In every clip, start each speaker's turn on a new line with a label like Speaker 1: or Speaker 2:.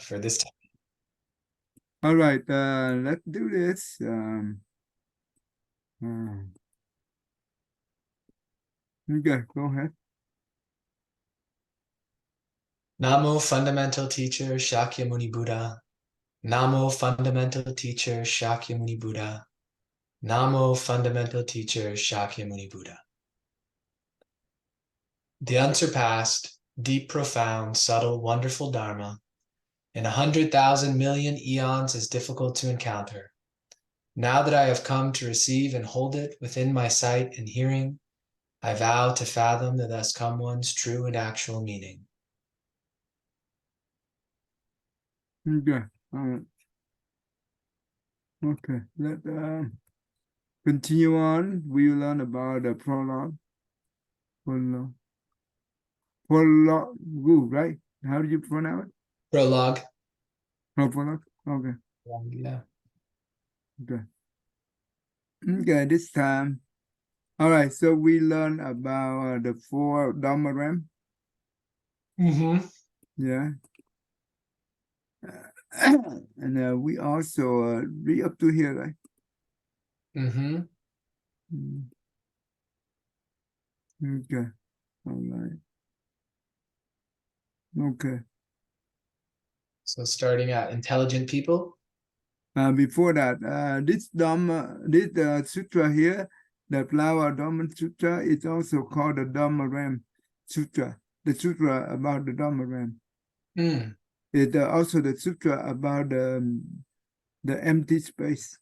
Speaker 1: for this time.
Speaker 2: All right, let's do this. Okay, go ahead.
Speaker 1: Namo Fundamental Teacher Shakyamuni Buddha. Namo Fundamental Teacher Shakyamuni Buddha. Namo Fundamental Teacher Shakyamuni Buddha. The unsurpassed, deep, profound, subtle, wonderful Dharma in 100,000 million eons is difficult to encounter. Now that I have come to receive and hold it within my sight and hearing, I vow to fathom the thus come one's true and actual meaning.
Speaker 2: Okay, all right. Okay, let continue on. We will learn about the prologue. Prologue. Prologue, right? How do you pronounce it?
Speaker 1: Prologue.
Speaker 2: Oh, prologue. Okay.
Speaker 1: Yeah.
Speaker 2: Okay. Okay, this time. All right, so we learn about the 4 Dharma realm.
Speaker 1: Mm-hmm.
Speaker 2: Yeah. And we also read up to here, right?
Speaker 1: Mm-hmm.
Speaker 2: Okay. All right. Okay.
Speaker 1: So starting at intelligent people.
Speaker 2: Before that, this Dhamma, this sutra here, the Flower Dhamma Sutra, is also called the Dhamma Ram Sutra. The sutra about the Dhamma Ram.
Speaker 1: Mm.
Speaker 2: It's also the sutra about the empty space,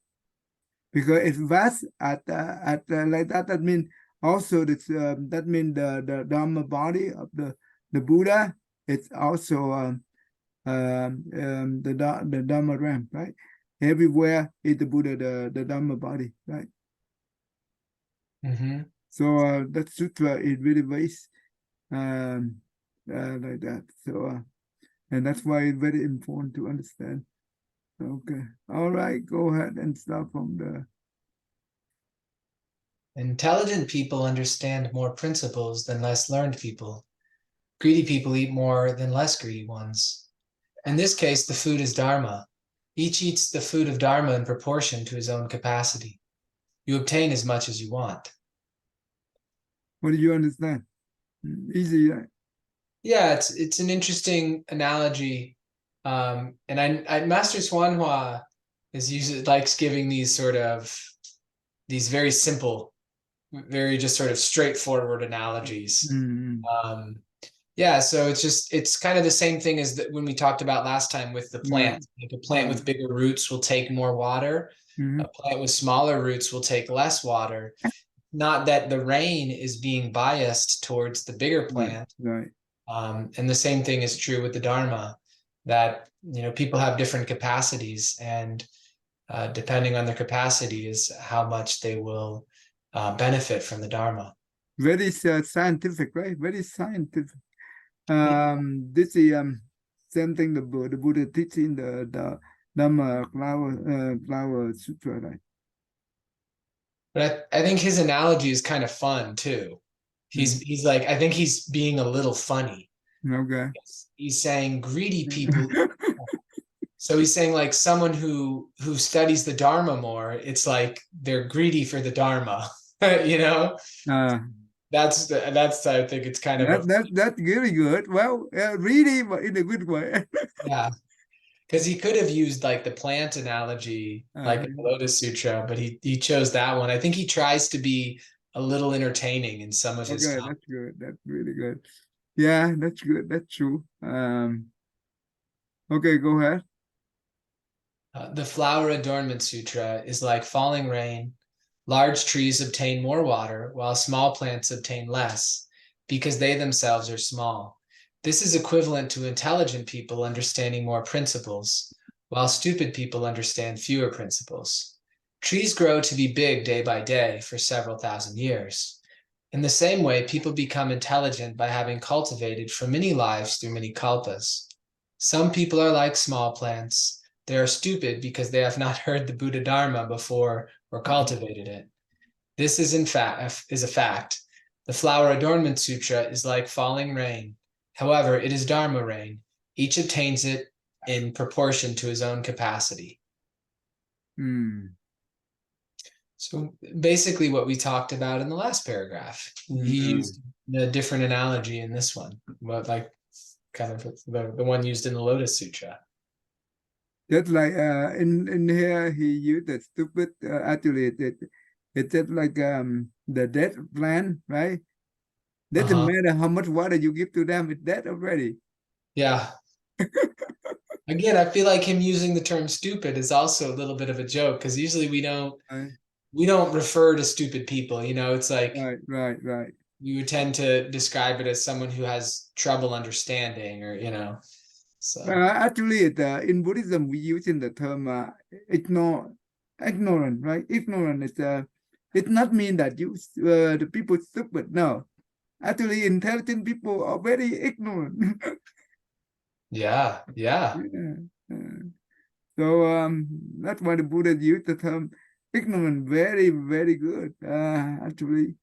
Speaker 2: because it's vast at like that. That means also this that means the Dhamma body of the Buddha. It's also the Dhamma Ram, right? Everywhere is the Buddha, the Dhamma body, right?
Speaker 1: Mm-hmm.
Speaker 2: So that sutra is really vast, like that. So and that's why it's very important to understand. Okay, all right, go ahead and start from the.
Speaker 1: Intelligent people understand more principles than less learned people. Greedy people eat more than less greedy ones. In this case, the food is Dharma. Each eats the food of Dharma in proportion to his own capacity. You obtain as much as you want.
Speaker 2: What do you understand? Easy, right?
Speaker 1: Yeah, it's an interesting analogy. And Master Swanhua is usually likes giving these very simple, very just sort of straightforward analogies.
Speaker 2: Mm-hmm.
Speaker 1: Yeah, so it's kind of the same thing as when we talked about last time with the
Speaker 2: Right.
Speaker 1: plant. Like a plant with bigger roots will take more water.
Speaker 2: Mm-hmm.
Speaker 1: A plant with smaller roots will take less water. Not that the rain is being biased towards the bigger
Speaker 2: Right.
Speaker 1: plant.
Speaker 2: Right.
Speaker 1: And the same thing is true with the Dharma, that people have different capacities, and depending on their capacity is how much they will benefit from the Dharma.
Speaker 2: Very scientific, right? Very scientific. This is same thing the Buddha teaching the Dhamma flower sutra, right?
Speaker 1: But I think his analogy is kind of fun too. He's like, I think he's being a little funny.
Speaker 2: Okay.
Speaker 1: He's saying greedy people. So he's saying like someone who studies the Dharma more, it's like they're greedy for the Dharma, you know?
Speaker 2: Uh,
Speaker 1: That's I think it's kind of a
Speaker 2: that's really good. Well, really, but in a good way.
Speaker 1: yeah. Because he could have used like the plant analogy, like
Speaker 2: Uh,
Speaker 1: in the Lotus Sutra, but he chose that one. I think he tries to be a little entertaining in some of his
Speaker 2: okay,
Speaker 1: comments.
Speaker 2: that's good. That's really good. Yeah, that's good. That's true. Okay, go ahead.
Speaker 1: The Flower Adornment Sutra is like falling rain. Large trees obtain more water, while small plants obtain less, because they themselves are small. This is equivalent to intelligent people understanding more principles, while stupid people understand fewer principles. Trees grow to be big day by day for several thousand years. In the same way, people become intelligent by having cultivated for many lives through many kalpas. Some people are like small plants. They are stupid because they have not heard the Buddha Dharma before or cultivated it. This is a fact. The Flower Adornment Sutra is like falling rain. However, it is Dharma rain. Each obtains it in proportion to his own capacity. So basically what we talked about in the last paragraph, he used a different analogy in this one, but like kind of the one used in the Lotus Sutra.
Speaker 2: Just like in here he used the stupid actually it's just like the dead plant, right? Doesn't matter how much water you give to them, it's dead already.
Speaker 1: Yeah. Again, I feel like him using the term stupid is also a little bit of a joke, because usually we don't refer to stupid people, you know, it's like
Speaker 2: right.
Speaker 1: you would tend to describe it as someone who has trouble understanding, or you know. So
Speaker 2: actually in Buddhism we using the term ignorant, right? Ignorant is it not mean that you the people stupid. No, actually intelligent people are very ignorant.
Speaker 1: yeah.
Speaker 2: Yeah. So that's why the Buddha used the term ignorant very, very good. Actually,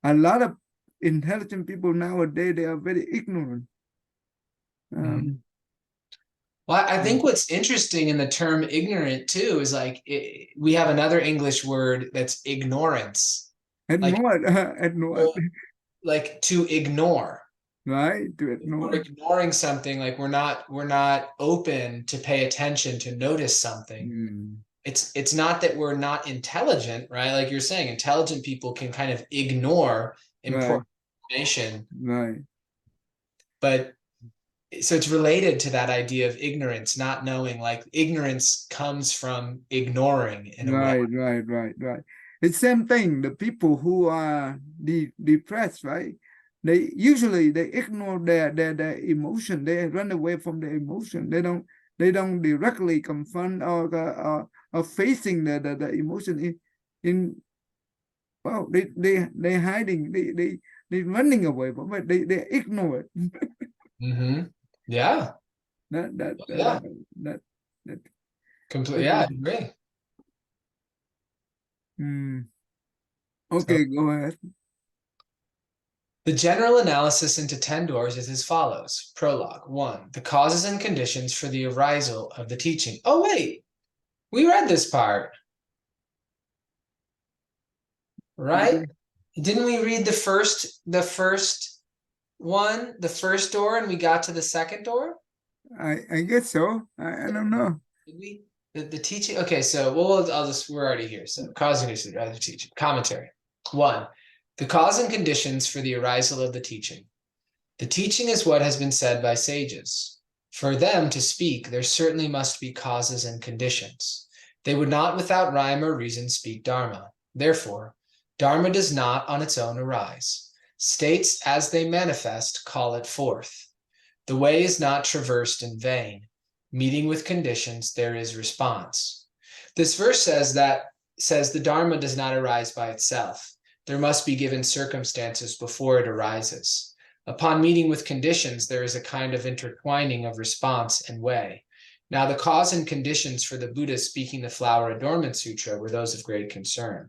Speaker 2: a lot of intelligent people nowadays, they are very ignorant.
Speaker 1: Well, I think what's interesting in the term ignorant too is like we have another English word that's ignorance, like
Speaker 2: Ignorant,
Speaker 1: like to ignore.
Speaker 2: right? To
Speaker 1: We're
Speaker 2: ignore.
Speaker 1: ignoring something, like we're not open to pay attention, to notice something. It's not that we're not intelligent, right? Like you're saying, intelligent people can kind of ignore
Speaker 2: Right,
Speaker 1: important information,
Speaker 2: right,
Speaker 1: but so it's related to that idea of ignorance, not knowing. Like ignorance comes from ignoring in a way.
Speaker 2: right. It's same thing. The people who are depressed, right? They usually they ignore their emotion. They run away from their emotion. They don't directly confront or facing the emotion in well they hiding they running away from it. They ignore it.
Speaker 1: Yeah,
Speaker 2: that that
Speaker 1: yeah,
Speaker 2: that that
Speaker 1: completely.
Speaker 2: that's
Speaker 1: Yeah, I
Speaker 2: what,
Speaker 1: agree. So
Speaker 2: okay, go ahead.
Speaker 1: the general analysis into 10 doors is as follows. Prologue 1. The causes and conditions for the arisal of the teaching. Oh, wait, we read this part, right? Didn't we read the first one, the first door, and we got to the second door?
Speaker 2: I guess so. I don't know.
Speaker 1: Did we? The teaching. Okay, so we're already here. So cause and conditions of the teaching. Commentary. 1. The cause and conditions for the arisal of the teaching. The teaching is what has been said by sages. For them to speak, there certainly must be causes and conditions. They would not without rhyme or reason speak Dharma. Therefore, Dharma does not on its own arise. States as they manifest call it forth. The way is not traversed in vain. Meeting with conditions, there is response. This verse says the Dharma does not arise by itself. There must be given circumstances before it arises. Upon meeting with conditions, there is a kind of intertwining of response and way. Now, the cause and conditions for the Buddha speaking the Flower Adornment Sutra were those of great concern.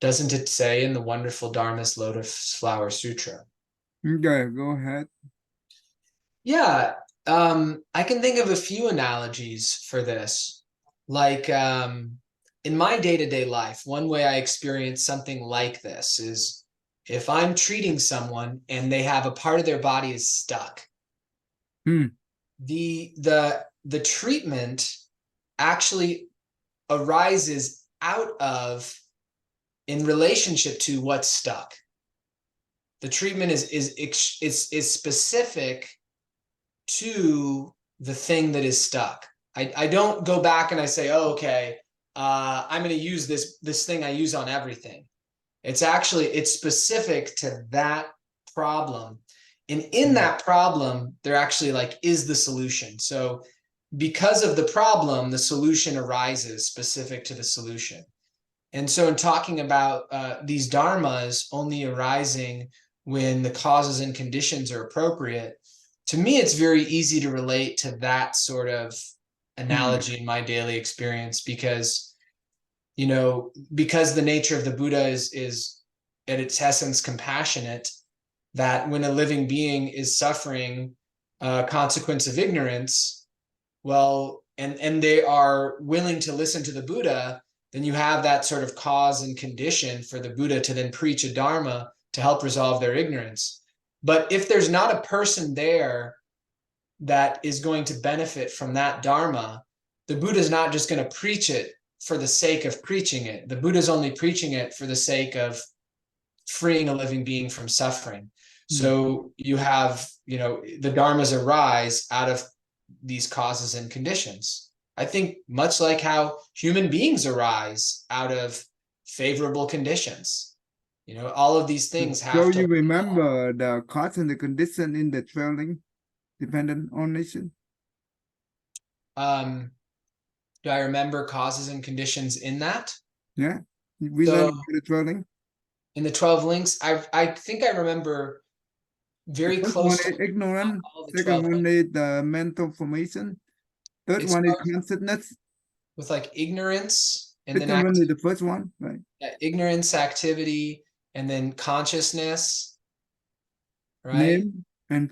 Speaker 1: Doesn't it say in the wonderful Dharma's Lotus Flower Sutra?
Speaker 2: Okay, go ahead.
Speaker 1: Yeah, I can think of a few analogies for this. Like in my day-to-day life, one way I experience something like this is if I'm treating someone and they have a part of their body is stuck,
Speaker 2: Hmm.
Speaker 1: the treatment actually arises out of, in relationship to what's stuck. The treatment is specific to the thing that is stuck. I don't go back and I say, oh, okay, I'm going to use this thing I use on everything. It's specific to that problem. And in that problem, there actually like is the solution. So because of the problem, the solution arises specific to the solution. And so in talking about these dharmas only arising when the causes and conditions are appropriate, to me, it's very easy to relate to that sort of analogy in my daily experience because, you know, because the nature of the Buddha is at its essence compassionate, that when a living being is suffering a consequence of ignorance, well, and they are willing to listen to the Buddha, then you have that sort of cause and condition for the Buddha to then preach a Dharma to help resolve their ignorance. But if there's not a person there that is going to benefit from that Dharma, the Buddha is not just going to preach it for the sake of preaching it. The Buddha is only preaching it for the sake of freeing a living being from suffering. So you have, the dharmas arise out of these causes and conditions. I think much like how human beings arise out of favorable conditions. All of these things
Speaker 2: So
Speaker 1: have to.
Speaker 2: you remember the cause and the condition in the trailing dependent on nation?
Speaker 1: Do I remember causes and conditions in that?
Speaker 2: Yeah, we
Speaker 1: So
Speaker 2: learned the trailing.
Speaker 1: in the 12 links, I think I remember
Speaker 2: The
Speaker 1: very
Speaker 2: first one
Speaker 1: close to
Speaker 2: is ignorance.
Speaker 1: all the
Speaker 2: Second
Speaker 1: 12
Speaker 2: one
Speaker 1: links.
Speaker 2: is the mental formation. Third
Speaker 1: It
Speaker 2: one is
Speaker 1: starts
Speaker 2: consciousness.
Speaker 1: with like ignorance and then
Speaker 2: Second one is the first one, right?
Speaker 1: ignorance, activity, and then consciousness, right?
Speaker 2: Name and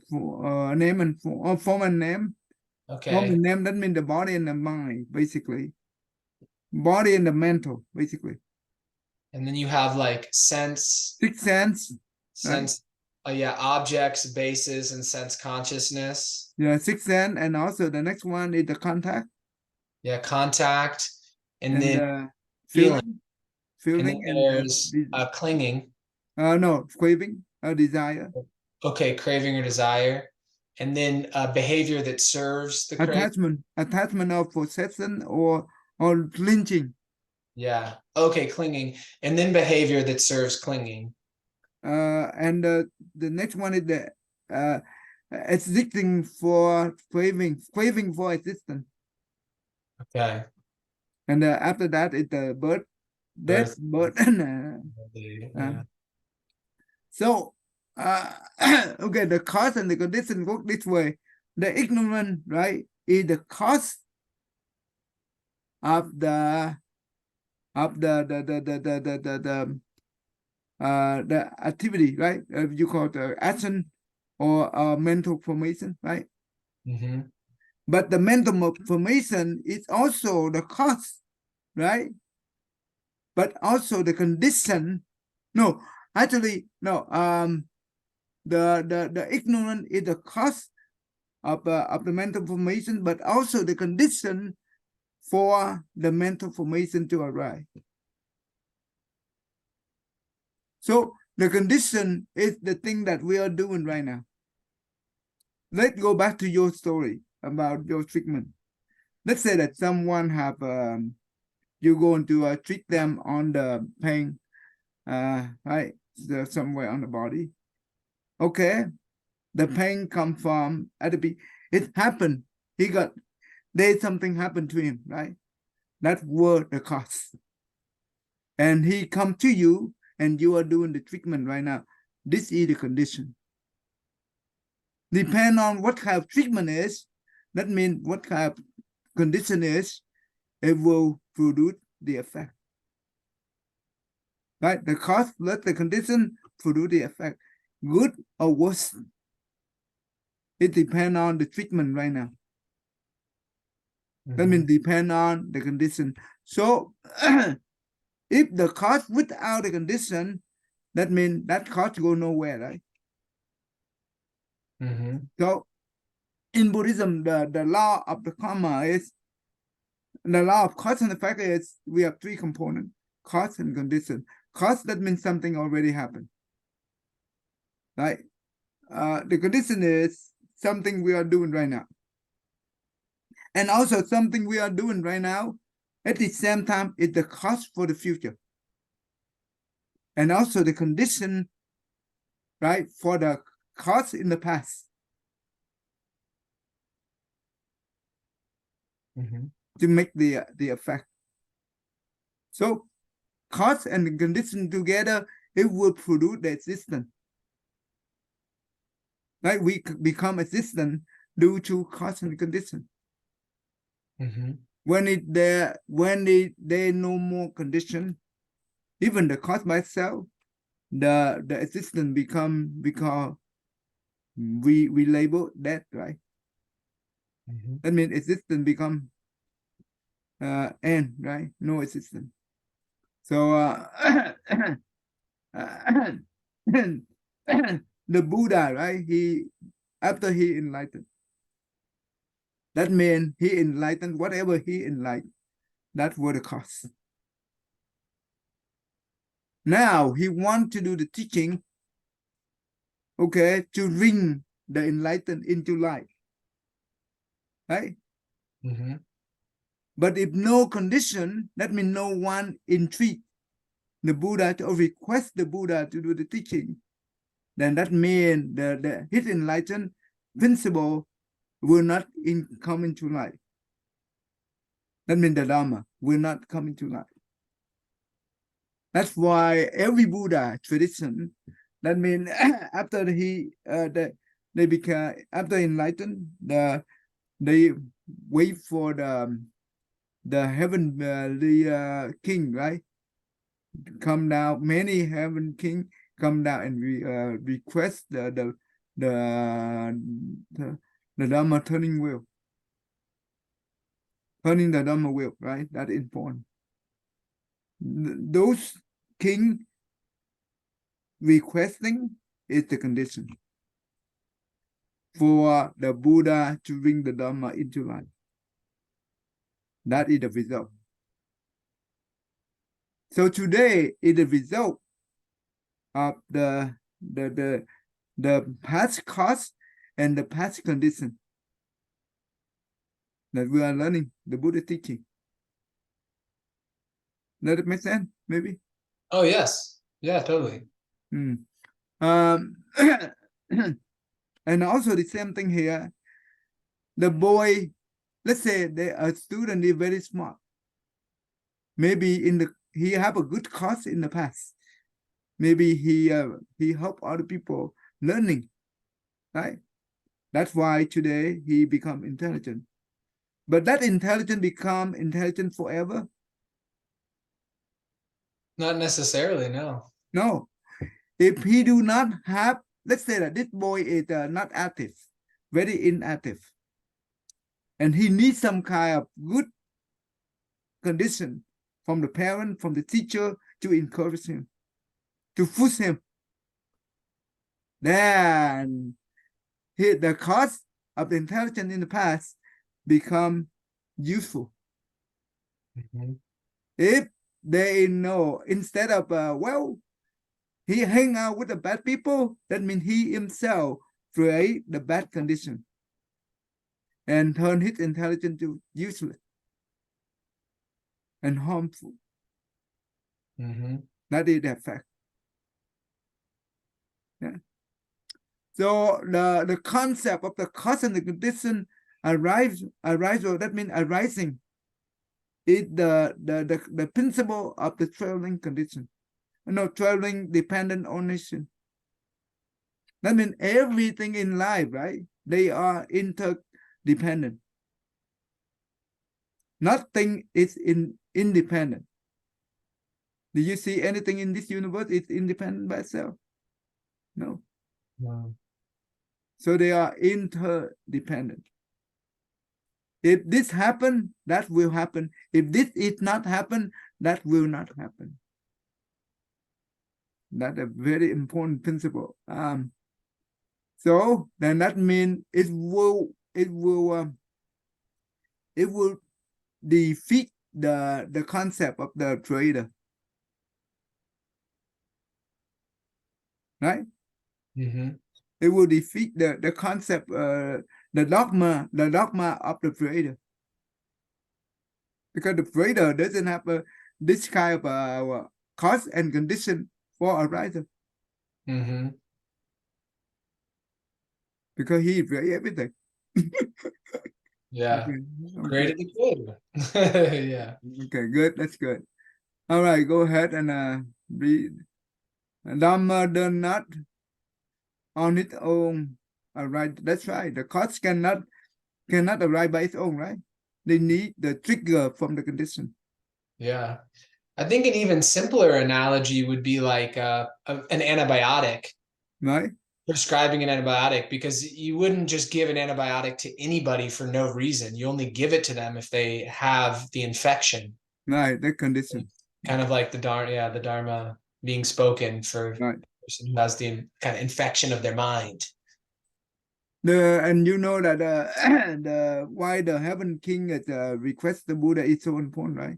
Speaker 2: name and form and name. Form
Speaker 1: Okay.
Speaker 2: and name, that means the body and the mind, basically. Body and the mental, basically.
Speaker 1: And then you have like sense,
Speaker 2: Sixth sense, right?
Speaker 1: sense, yeah, objects, bases, and sense consciousness.
Speaker 2: Yeah, sixth sense, and also the next one is the contact
Speaker 1: Yeah, contact, and
Speaker 2: and
Speaker 1: then
Speaker 2: the
Speaker 1: feeling.
Speaker 2: feeling,
Speaker 1: And then
Speaker 2: feeling and
Speaker 1: there's clinging.
Speaker 2: no, craving, desire,
Speaker 1: Okay, craving or desire. And then behavior that serves the crave.
Speaker 2: attachment of possession or clinching.
Speaker 1: Yeah. Okay, clinging. And then behavior that serves clinging.
Speaker 2: And the next one is the existing for craving for existence.
Speaker 1: Okay.
Speaker 2: And after that is the birth, death,
Speaker 1: Birth.
Speaker 2: and
Speaker 1: Yeah.
Speaker 2: so okay, the cause and the condition work this way. The ignorant, right, is the cause of the the activity, right? You call it action or mental formation, right?
Speaker 1: Mm-hmm.
Speaker 2: But the mental formation is also the cause, right? But also the condition. No, actually, no. The ignorant is the cause of the mental formation, but also the condition for the mental formation to arise. So the condition is the thing that we are doing right now. Let's go back to your story about your treatment. Let's say that someone have you're going to treat them on the pain, right? Somewhere on the body. Okay, the pain come from it happened. There's something happened to him, right? That were the cause. And he come to you and you are doing the treatment right now. This is the condition. Depend on what kind of treatment is, that means what kind of condition is, it will produce the effect. Right? The cause plus the condition produce the effect. Good or worse. It depends on the treatment right now. That means depend on the condition. So if the cause without the condition, that means that cause go nowhere, right?
Speaker 1: Mm-hmm.
Speaker 2: So in Buddhism, the law of the karma is the law of cause and effect is we have three components: cause and condition. Cause, that means something already happened, right? The condition is something we are doing right now, and also something we are doing right now at the same time is the cause for the future, and also the condition, right, for the cause in the past.
Speaker 1: Mm-hmm.
Speaker 2: To make the effect. So cause and condition together, it will produce the existence. Right? We become existent due to cause and condition.
Speaker 1: Mm-hmm.
Speaker 2: When there no more condition, even the cause by itself, the existence become because we label that, right?
Speaker 1: Mhm.
Speaker 2: That means existence become end, right? No existence. So the Buddha, right? After he enlightened, that means he enlightened whatever he enlightened. That was the cause. Now he wants to do the teaching, okay, to bring the enlightened into life, right?
Speaker 1: Mhm.
Speaker 2: But if no condition, that means no one entreat the Buddha or request the Buddha to do the teaching, then that means his enlightened principle will not come into life. That means the Dharma will not come into life. That's why every Buddha tradition, that means after they become after enlightened, they wait for the heavenly king, right? Come down, many heaven king come down and request the Dharma turning wheel, turning the Dharma wheel, right? That is important. Those king requesting is the condition for the Buddha to bring the Dharma into life. That is the result. So today is the result of the past cause and the past condition that we are learning the Buddha teaching. Does it make sense? Maybe.
Speaker 1: Oh yes. Yeah, totally.
Speaker 2: Mm. And also the same thing here. The boy, let's say a student is very smart. Maybe he have a good cause in the past. Maybe he helped other people learning, right? That's why today he become intelligent. But that intelligence become intelligent forever?
Speaker 1: Not necessarily, no.
Speaker 2: No. If he do not have, let's say that this boy is not active, very inactive, and he needs some kind of good condition from the parent, from the teacher to encourage him, to push him, then the cause of the intelligence in the past become useful.
Speaker 1: Mhm.
Speaker 2: If they know, instead of he hang out with the bad people, that means he himself create the bad condition and turn his intelligence to useless and harmful.
Speaker 1: Mhm.
Speaker 2: That is the fact. Yeah. So the concept of the cause and the condition arisal, that means arising, is the principle of the traveling condition. Traveling dependent on nation. That means everything in life, right? They are interdependent. Nothing is independent. Do you see anything in this universe is independent by itself? No.
Speaker 1: Wow.
Speaker 2: So they are interdependent. If this happen, that will happen. If this is not happen, that will not happen. That's a very important principle. So then that means it will defeat the concept of the creator, right?
Speaker 1: Mhm.
Speaker 2: It will defeat the concept, the dogma of the creator, because the creator doesn't have this kind of cause and condition for arising,
Speaker 1: Mhm.
Speaker 2: because he created everything.
Speaker 1: Yeah.
Speaker 2: Okay, okay,
Speaker 1: Created the creator. Yeah.
Speaker 2: okay, good. That's good. All right, go ahead and read. Dhamma does not on its own arise. That's right. The cause cannot arise by its own, right? They need the trigger from the condition,
Speaker 1: Yeah. I think an even simpler analogy would be like an antibiotic.
Speaker 2: right?
Speaker 1: prescribing an antibiotic, because you wouldn't just give an antibiotic to anybody for no reason. You only give it to them if they have the infection.
Speaker 2: Right, that condition.
Speaker 1: Kind of like the Dharma being spoken for
Speaker 2: Right.
Speaker 1: the person who has the kind of infection of their mind.
Speaker 2: And you know that the why the Heaven King is request the Buddha is so important, right?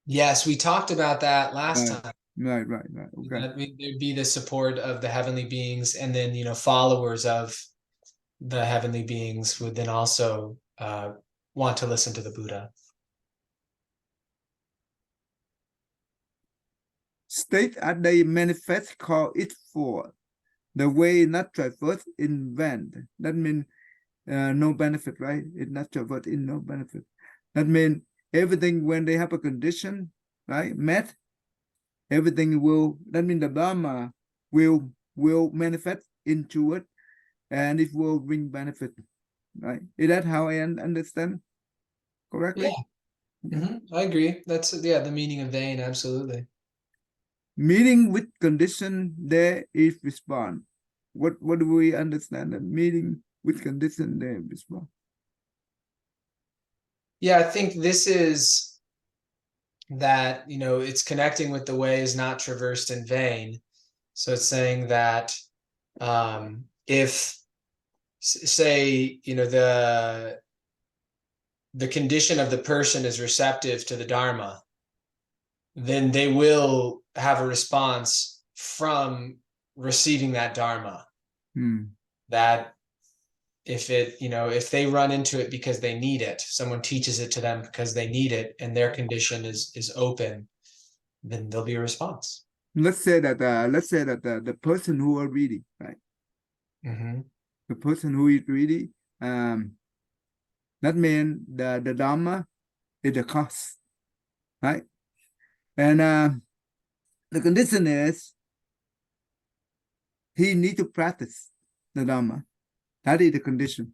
Speaker 1: Yes, we talked about that last
Speaker 2: Right,
Speaker 1: time.
Speaker 2: right. Okay.
Speaker 1: That there'd be the support of the heavenly beings, and then followers of the heavenly beings would then also want to listen to the Buddha.
Speaker 2: State as they manifest call it for the way not traversed in vain. That means no benefit, right? It's not traversed in no benefit. That means everything when they have a condition, right, met, everything will. That means the Dharma will manifest into it, and it will bring benefit, right? Is that how I understand correctly?
Speaker 1: Yeah. I agree. That's the meaning of vain. Absolutely.
Speaker 2: Meeting with condition, there is response. What do we understand that meeting with condition, there is response?
Speaker 1: Yeah, I think this is that, it's connecting with the way is not traversed in vain. So it's saying that if say, the condition of the person is receptive to the Dharma, then they will have a response from receiving that Dharma. That if they run into it because they need it, someone teaches it to them because they need it, and their condition is open, then there'll be a response.
Speaker 2: Let's say that the person who are reading, right? The person who is reading, that means the Dharma is the cause, right? And the condition is he need to practice the Dharma. That is the condition.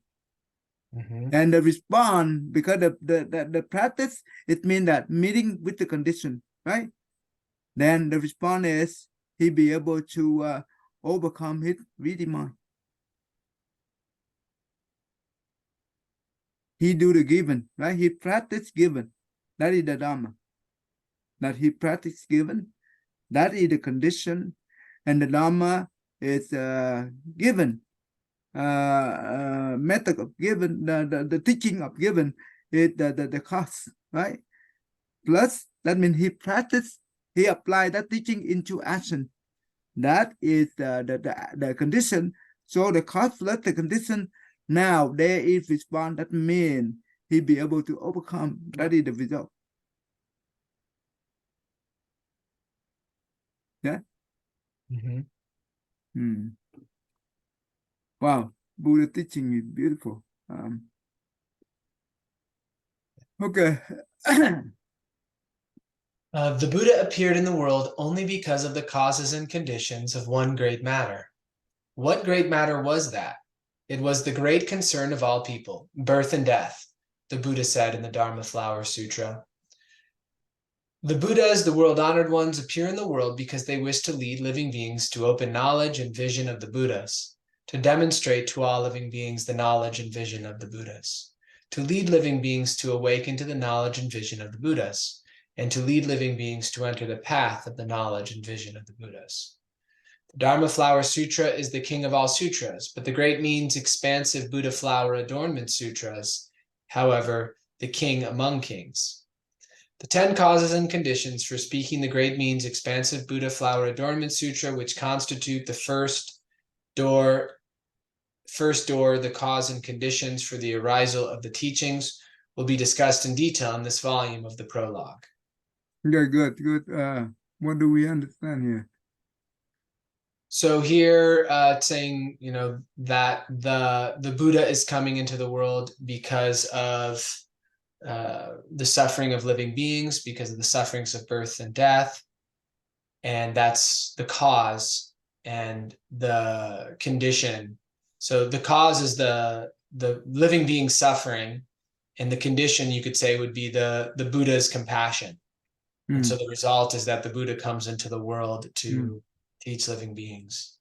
Speaker 2: And the response, because the practice, it means that meeting with the condition, right? Then the response is he be able to overcome his reading mind. He do the given, right? He practice given. That is the Dharma. That he practice given. That is the condition. And the Dharma is given. Method of given, the teaching of given is the cause, right? Plus, that means he practice, he apply that teaching into action. That is the condition. So the cause plus the condition. Now there is response. That means he be able to overcome. That is the result. Yeah. Wow, Buddha teaching is beautiful. Okay.
Speaker 1: The Buddha appeared in the world only because of the causes and conditions of one great matter. What great matter was that? It was the great concern of all people, birth and death, the Buddha said in the Dharma Flower Sutra. The Buddhas, the world-honored ones, appear in the world because they wish to lead living beings to open knowledge and vision of the Buddhas, to demonstrate to all living beings the knowledge and vision of the Buddhas, to lead living beings to awaken to the knowledge and vision of the Buddhas, and to lead living beings to enter the path of the knowledge and vision of the Buddhas. The Dharma Flower Sutra is the king of all sutras, but the great means expansive Buddha Flower Adornment Sutras, however, the king among kings. The 10 causes and conditions for speaking the great means expansive Buddha Flower Adornment Sutra, which constitute the first door, the cause and conditions for the arisal of the teachings, will be discussed in detail in this volume of the Prologue.
Speaker 2: Yeah, good. What do we understand here?
Speaker 1: So here, saying that the Buddha is coming into the world because of the suffering of living beings, because of the sufferings of birth and death, and that's the cause and the condition. So the cause is the living being suffering, and the condition, you could say, would be the Buddha's compassion. And so the result is that the Buddha comes into the world to teach living beings.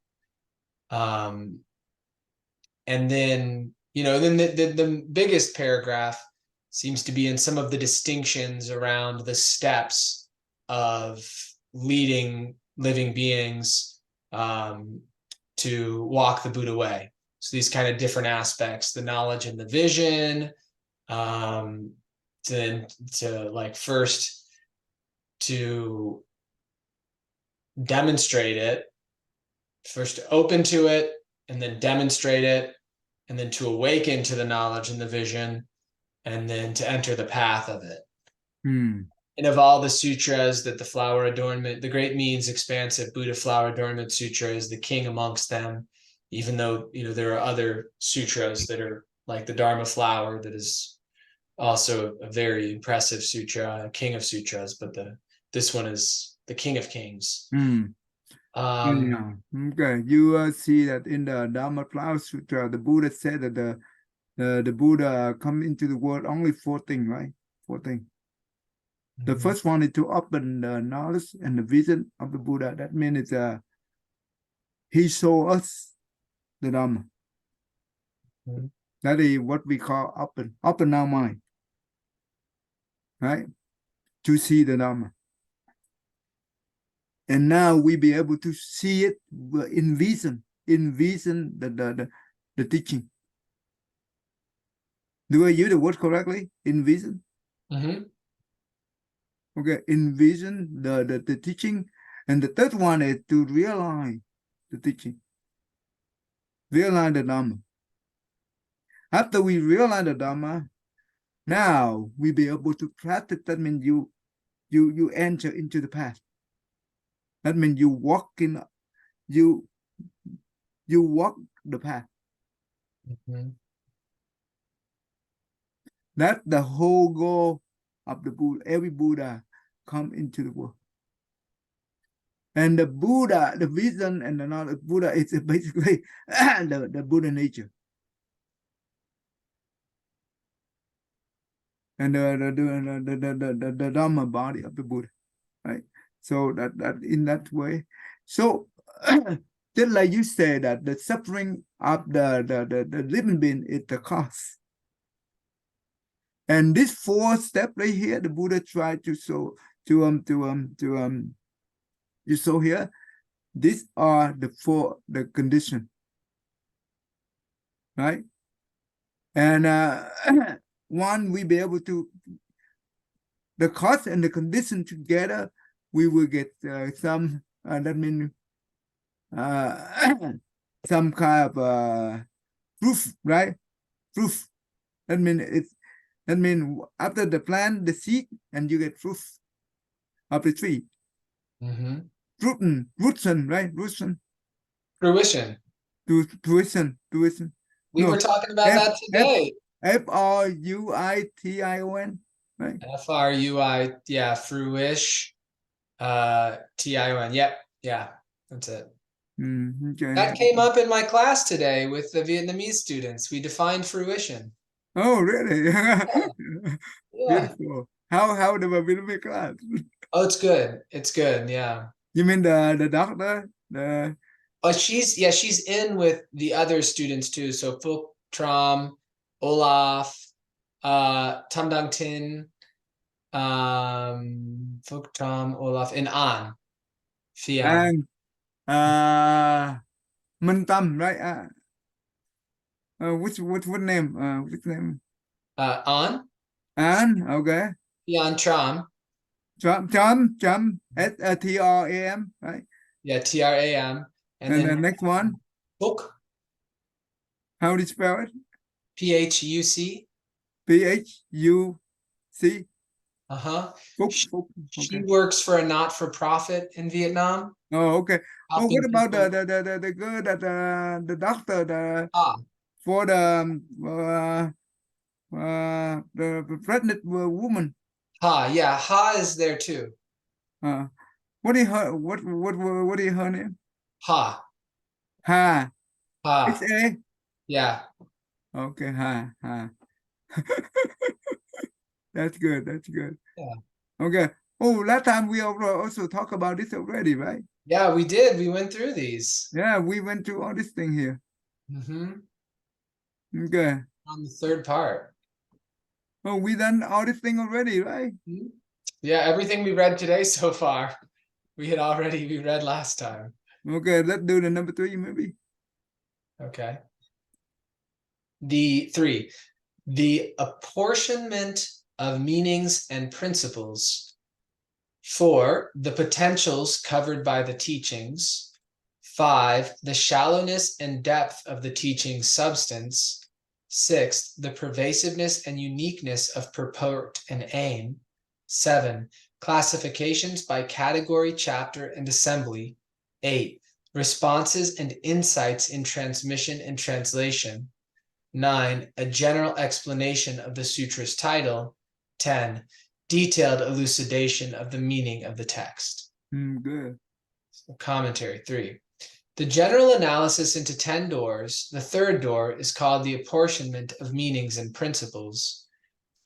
Speaker 1: Um, and then, then the biggest paragraph seems to be in some of the distinctions around the steps of leading living beings to walk the Buddha way. So these kind of different aspects, the knowledge and the vision, um, to like first to demonstrate it, first to open to it, and then demonstrate it, and then to awaken to the knowledge and the vision, and then to enter the path of it.
Speaker 2: Hmm.
Speaker 1: And of all the sutras that the flower adornment, the great means expansive Buddha flower adornment sutra is the king amongst them, even though there are other sutras that are like the Dharma flower that is also a very impressive sutra, king of sutras, but this one is the king of kings.
Speaker 2: Hmm. Yeah. Okay. You see that in the Dharma Flower Sutra, the Buddha said that the Buddha come into the world only four things, right? Four things. The first one is to open the knowledge and the vision of the Buddha. That means he show us the Dharma. That is what we call open our mind, right? To see the Dharma. And now we be able to see it in vision the teaching. Do I use the word correctly? In vision?
Speaker 1: Mm-hmm.
Speaker 2: Okay, envision the teaching. And the third one is to realize the teaching. Realize the Dharma. After we realize the Dharma, now we be able to practice. That means you enter into the path. That means you walk you walk the path.
Speaker 1: Mm-hmm.
Speaker 2: That's the whole goal of the Buddha. Every Buddha come into the world. And the Buddha, the vision and the knowledge of Buddha is basically the Buddha nature. And the Dharma body of the Buddha, right? So that in that way. So just like you say that the suffering of the living being is the cause. And this four step right here, the Buddha tried to show you show here. These are the condition, right? And one, we be able to the cause and the condition together, we will get some that means some kind of proof, right? Proof. That means after the plant the seed and you get proof of the tree.
Speaker 1: Mm-hmm.
Speaker 2: Fruition, right? Fruition.
Speaker 1: Fruition.
Speaker 2: Fruition.
Speaker 1: We were
Speaker 2: No.
Speaker 1: talking about
Speaker 2: F
Speaker 1: that
Speaker 2: F
Speaker 1: today.
Speaker 2: Fruition, right?
Speaker 1: Frui, yeah, fruish, tion. Yep, yeah, that's it.
Speaker 2: Okay.
Speaker 1: That came up in my class today with the Vietnamese students. We defined fruition.
Speaker 2: Oh, really?
Speaker 1: Yeah.
Speaker 2: Beautiful. How the Vietnamese class?
Speaker 1: Oh, it's good. It's good. Yeah.
Speaker 2: You mean the doctor? The
Speaker 1: Oh, she's in with the other students too. So Phuc Tram, Olaf, Tam Dang Tin, Phuc Tram, Olaf, and An Phiang.
Speaker 2: and Minh Tâm, right? Which name? Which name?
Speaker 1: An
Speaker 2: And okay.
Speaker 1: Phiang Tram.
Speaker 2: Chum STRAM, right?
Speaker 1: Yeah, TRAM. And
Speaker 2: And the
Speaker 1: then
Speaker 2: next one,
Speaker 1: Phuc,
Speaker 2: how do you spell it?
Speaker 1: PHUC.
Speaker 2: PHUC.
Speaker 1: Uh-huh.
Speaker 2: Phúc,
Speaker 1: She,
Speaker 2: Phúc.
Speaker 1: she
Speaker 2: Okay.
Speaker 1: works for a not-for-profit in Vietnam,
Speaker 2: Oh, okay. Oh, what
Speaker 1: helping
Speaker 2: about
Speaker 1: people.
Speaker 2: the girl that the doctor
Speaker 1: Ah,
Speaker 2: for the pregnant woman?
Speaker 1: yeah, Ha is there too.
Speaker 2: Uh, what is her what is her name?
Speaker 1: Ha,
Speaker 2: Ha.
Speaker 1: Ha.
Speaker 2: XA.
Speaker 1: Yeah.
Speaker 2: Okay, ha. That's good. That's good.
Speaker 1: Yeah.
Speaker 2: Okay. Oh, last time we also talked about this already, right?
Speaker 1: Yeah, we did. We went through these.
Speaker 2: Yeah, we went through all this thing here.
Speaker 1: Mm-hmm.
Speaker 2: Okay.
Speaker 1: On the third part.
Speaker 2: Oh, we done all this thing already, right?
Speaker 1: Mhm. Yeah, everything we read today so far, we read last time.
Speaker 2: Okay, let's do the number 3 maybe.
Speaker 1: Okay. The 3, the apportionment of meanings and principles. 4, the potentials covered by the teachings. 5, the shallowness and depth of the teaching substance. 6, the pervasiveness and uniqueness of purport and aim. 7, classifications by category, chapter, and assembly. 8, responses and insights in transmission and translation. 9, a general explanation of the sutra's title. 10, detailed elucidation of the meaning of the text.
Speaker 2: Good.
Speaker 1: Commentary 3. The general analysis into 10 doors, the third door, is called the apportionment of meanings and principles.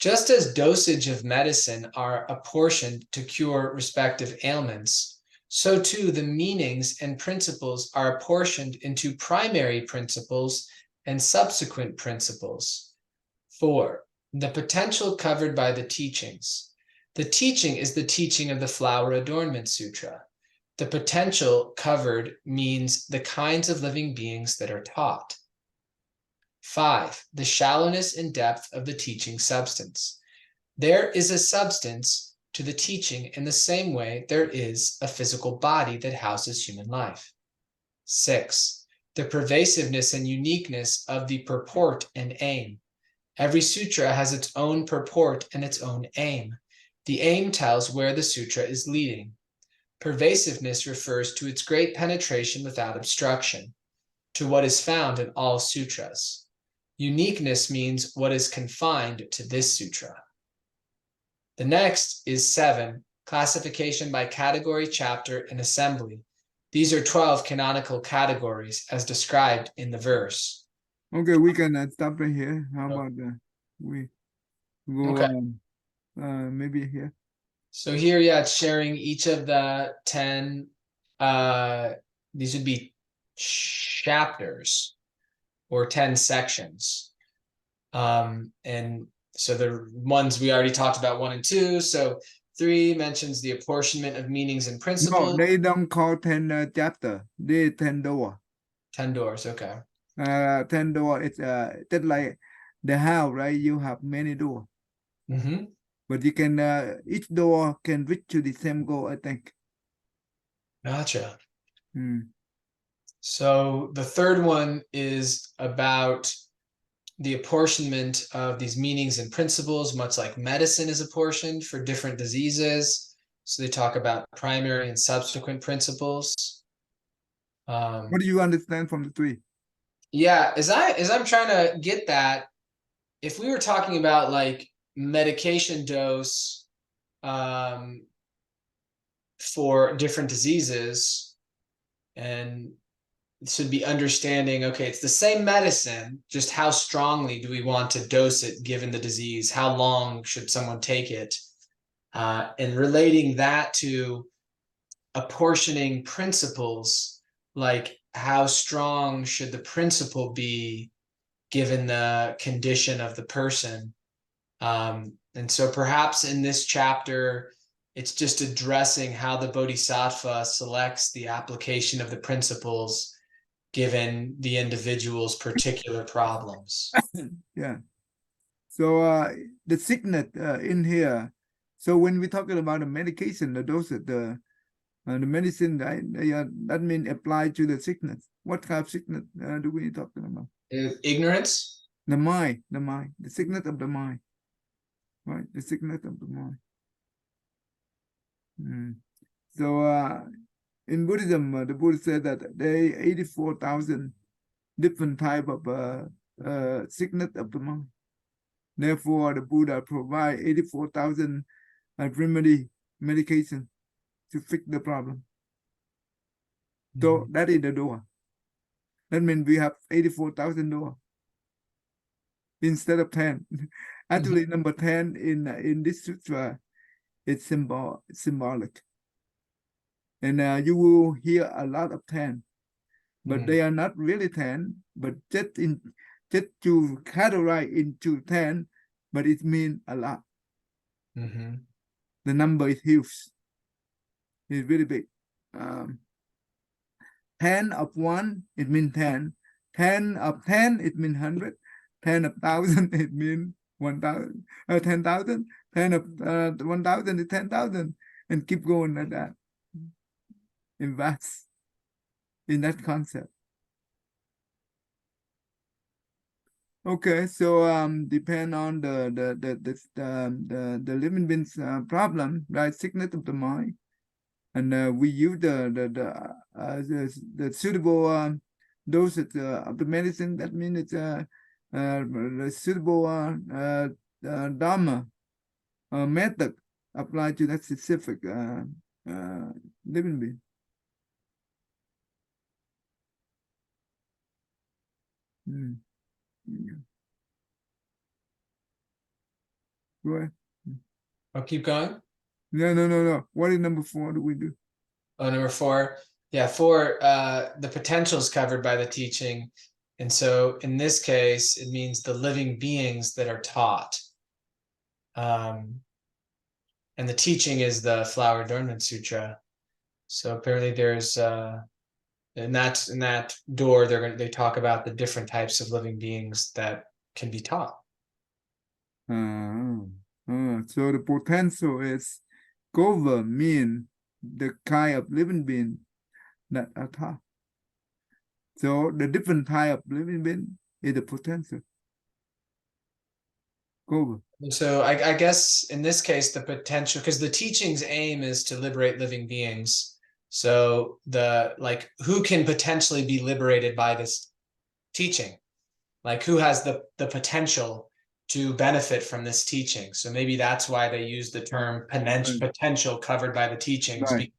Speaker 1: Just as dosage of medicine are apportioned to cure respective ailments, so too the meanings and principles are apportioned into primary principles and subsequent principles. 4, the potential covered by the teachings. The teaching is the teaching of the Flower Adornment Sutra. The potential covered means the kinds of living beings that are taught. 5, the shallowness and depth of the teaching substance. There is a substance to the teaching in the same way there is a physical body that houses human life. 6, the pervasiveness and uniqueness of the purport and aim. Every sutra has its own purport and its own aim. The aim tells where the sutra is leading. Pervasiveness refers to its great penetration without obstruction, to what is found in all sutras. Uniqueness means what is confined to this sutra. The next is 7, classification by category, chapter, and assembly. These are 12 canonical categories as described in the verse.
Speaker 2: Okay, we can stop right here. How about we go
Speaker 1: Okay.
Speaker 2: maybe here?
Speaker 1: So here, yeah, it's sharing each of the 10, these would be chapters or 10 sections. And so the ones we already talked about, 1 and 2. So 3 mentions the apportionment of meanings and
Speaker 2: No,
Speaker 1: principles.
Speaker 2: they don't call 10 chapter. They 10 door.
Speaker 1: 10 doors, okay.
Speaker 2: 10 door. It's just like the house, right? You have many door,
Speaker 1: Mm-hmm.
Speaker 2: but you can each door can reach to the same goal, I think.
Speaker 1: Gotcha.
Speaker 2: Mm.
Speaker 1: So the third one is about the apportionment of these meanings and principles, much like medicine is apportioned for different diseases. So they talk about primary and subsequent principles.
Speaker 2: What do you understand from the 3?
Speaker 1: Yeah, as I'm trying to get that, if we were talking about like medication dose for different diseases, and should be understanding, okay, it's the same medicine, just how strongly do we want to dose it given the disease? How long should someone take it? And relating that to apportioning principles, like how strong should the principle be given the condition of the person? And so perhaps in this chapter, it's just addressing how the bodhisattva selects the application of the principles given the individual's particular problems.
Speaker 2: Yeah. So the sickness in here. So when we're talking about the medication, the dosage, the medicine, right? That means apply to the sickness. What kind of sickness do we talking about?
Speaker 1: Ignorance?
Speaker 2: The mind, the sickness of the mind, right? The sickness of the mind. So in Buddhism, the Buddha said that there are 84,000 different type of sickness of the mind. Therefore, the Buddha provide 84,000 remedy medication to fix the problem. So that is the door. That means we have 84,000 door instead of 10. Actually, number 10 in this sutra, it's symbolic. and you will hear a lot of 10, but
Speaker 1: Mm.
Speaker 2: they are not really 10, but just to categorize into 10, but it means a lot.
Speaker 1: Mm-hmm.
Speaker 2: The number is huge. It's really big. 10 of 1, it means 10. 10 of 10, it means 100. 10 of 1,000, it means 1,000. 10,000. 10 of 1,000 is 10,000. And keep going like that. Invest in that concept. Okay, so depend on the living beings problem, right? Sickness of the mind, and we use the suitable dosage of the medicine. That means it's the suitable dharma method applied to that specific living being. Mm. Yeah. Go ahead.
Speaker 1: I'll keep going.
Speaker 2: No. What is number 4 do we do?
Speaker 1: Oh, number 4. Yeah, 4, the potential is covered by the teaching. And so in this case, it means the living beings that are taught. And the teaching is the Flower Adornment Sutra. So apparently there's in that door they talk about the different types of living beings that can be taught.
Speaker 2: So the potential is cover mean the kind of living being that are taught. So the different type of living being is the potential. Cover.
Speaker 1: So I guess in this case, the potential, because the teaching's aim is to liberate living beings. So who can potentially be liberated by this teaching? Like who has the potential to benefit from this teaching? So maybe that's why they use the term potential covered by the teachings.
Speaker 2: Right.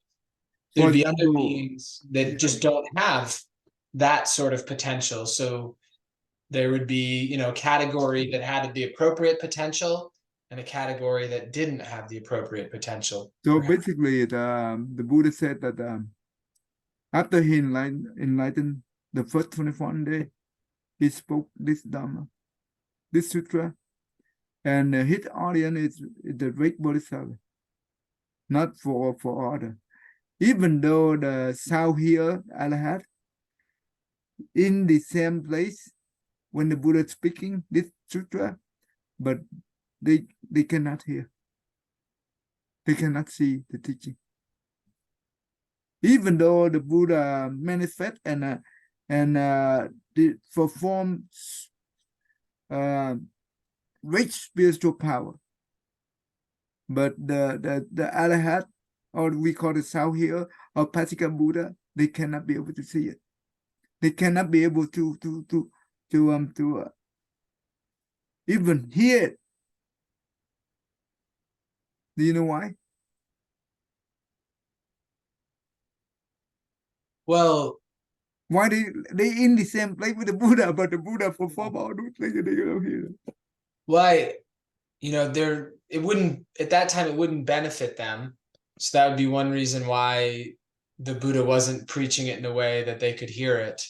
Speaker 1: There'd
Speaker 2: For
Speaker 1: be other
Speaker 2: example,
Speaker 1: beings that just don't have that sort of potential. So there would be, a category that had the appropriate potential and a category that didn't have the appropriate potential.
Speaker 2: so basically the Buddha said that after he enlightened the first 21 day, he spoke this Dhamma, this sutra, and his audience is the great Bodhisattva, not for order. Even though the sound here Arahat in the same place when the Buddha is speaking this sutra, but they cannot hear. They cannot see the teaching. Even though the Buddha manifest and perform rich spiritual power, but the Arahat, or we call it sound here, or Pasika Buddha, they cannot be able to see it. They cannot be able to even hear it. Do you know why?
Speaker 1: Well,
Speaker 2: why they in the same place with the Buddha, but the Buddha perform all those things and they don't hear it.
Speaker 1: why, it wouldn't, at that time, it wouldn't benefit them. So that would be one reason why the Buddha wasn't preaching it in a way that they could hear it.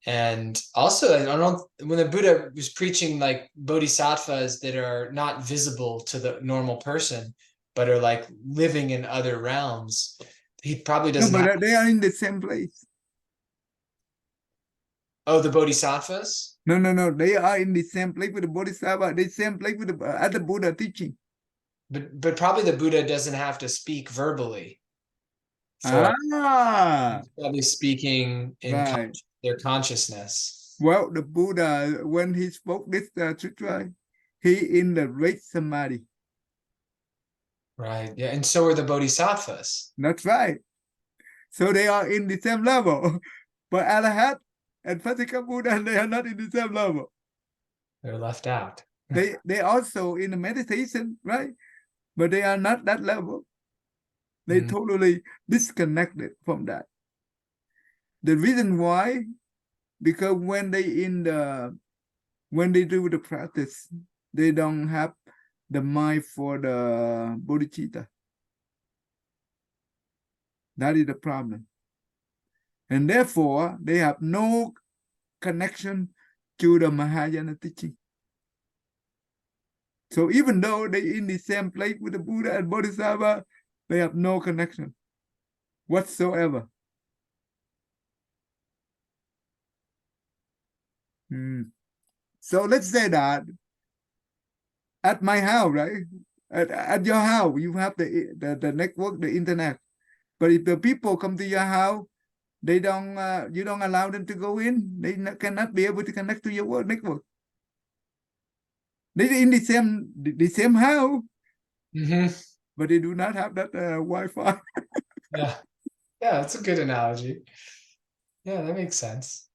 Speaker 1: And also, I don't know, when the Buddha was preaching like bodhisattvas that are not visible to the normal person, but are like living in other realms, he probably
Speaker 2: No,
Speaker 1: doesn't
Speaker 2: but
Speaker 1: have.
Speaker 2: they are in the same place.
Speaker 1: Oh, the bodhisattvas?
Speaker 2: No. They are in the same place with the Bodhisattva. The same place with the other Buddha teaching.
Speaker 1: But probably the Buddha doesn't have to speak verbally. For he's probably speaking in
Speaker 2: right.
Speaker 1: their consciousness.
Speaker 2: Well, the Buddha, when he spoke this sutra, he in the great samadhi.
Speaker 1: Right. Yeah. And so are the bodhisattvas.
Speaker 2: That's right. So they are in the same level. But Arahat and Patika Buddha, they are not in the same level.
Speaker 1: They're left out.
Speaker 2: They also in the meditation, right? But they are not that level. They totally disconnected from that. The reason why, because when they do the practice, they don't have the mind for the bodhicitta. That is the problem. And therefore, they have no connection to the Mahayana teaching. So even though they in the same place with the Buddha and Bodhisattva, they have no connection whatsoever. So let's say that at my house, right? At your house, you have the network, the internet. But if the people come to your house, they don't you don't allow them to go in, they cannot be able to connect to your network. They're in the same house, but they do not have that Wi-Fi.
Speaker 1: Yeah, that's a good analogy. Yeah, that makes sense.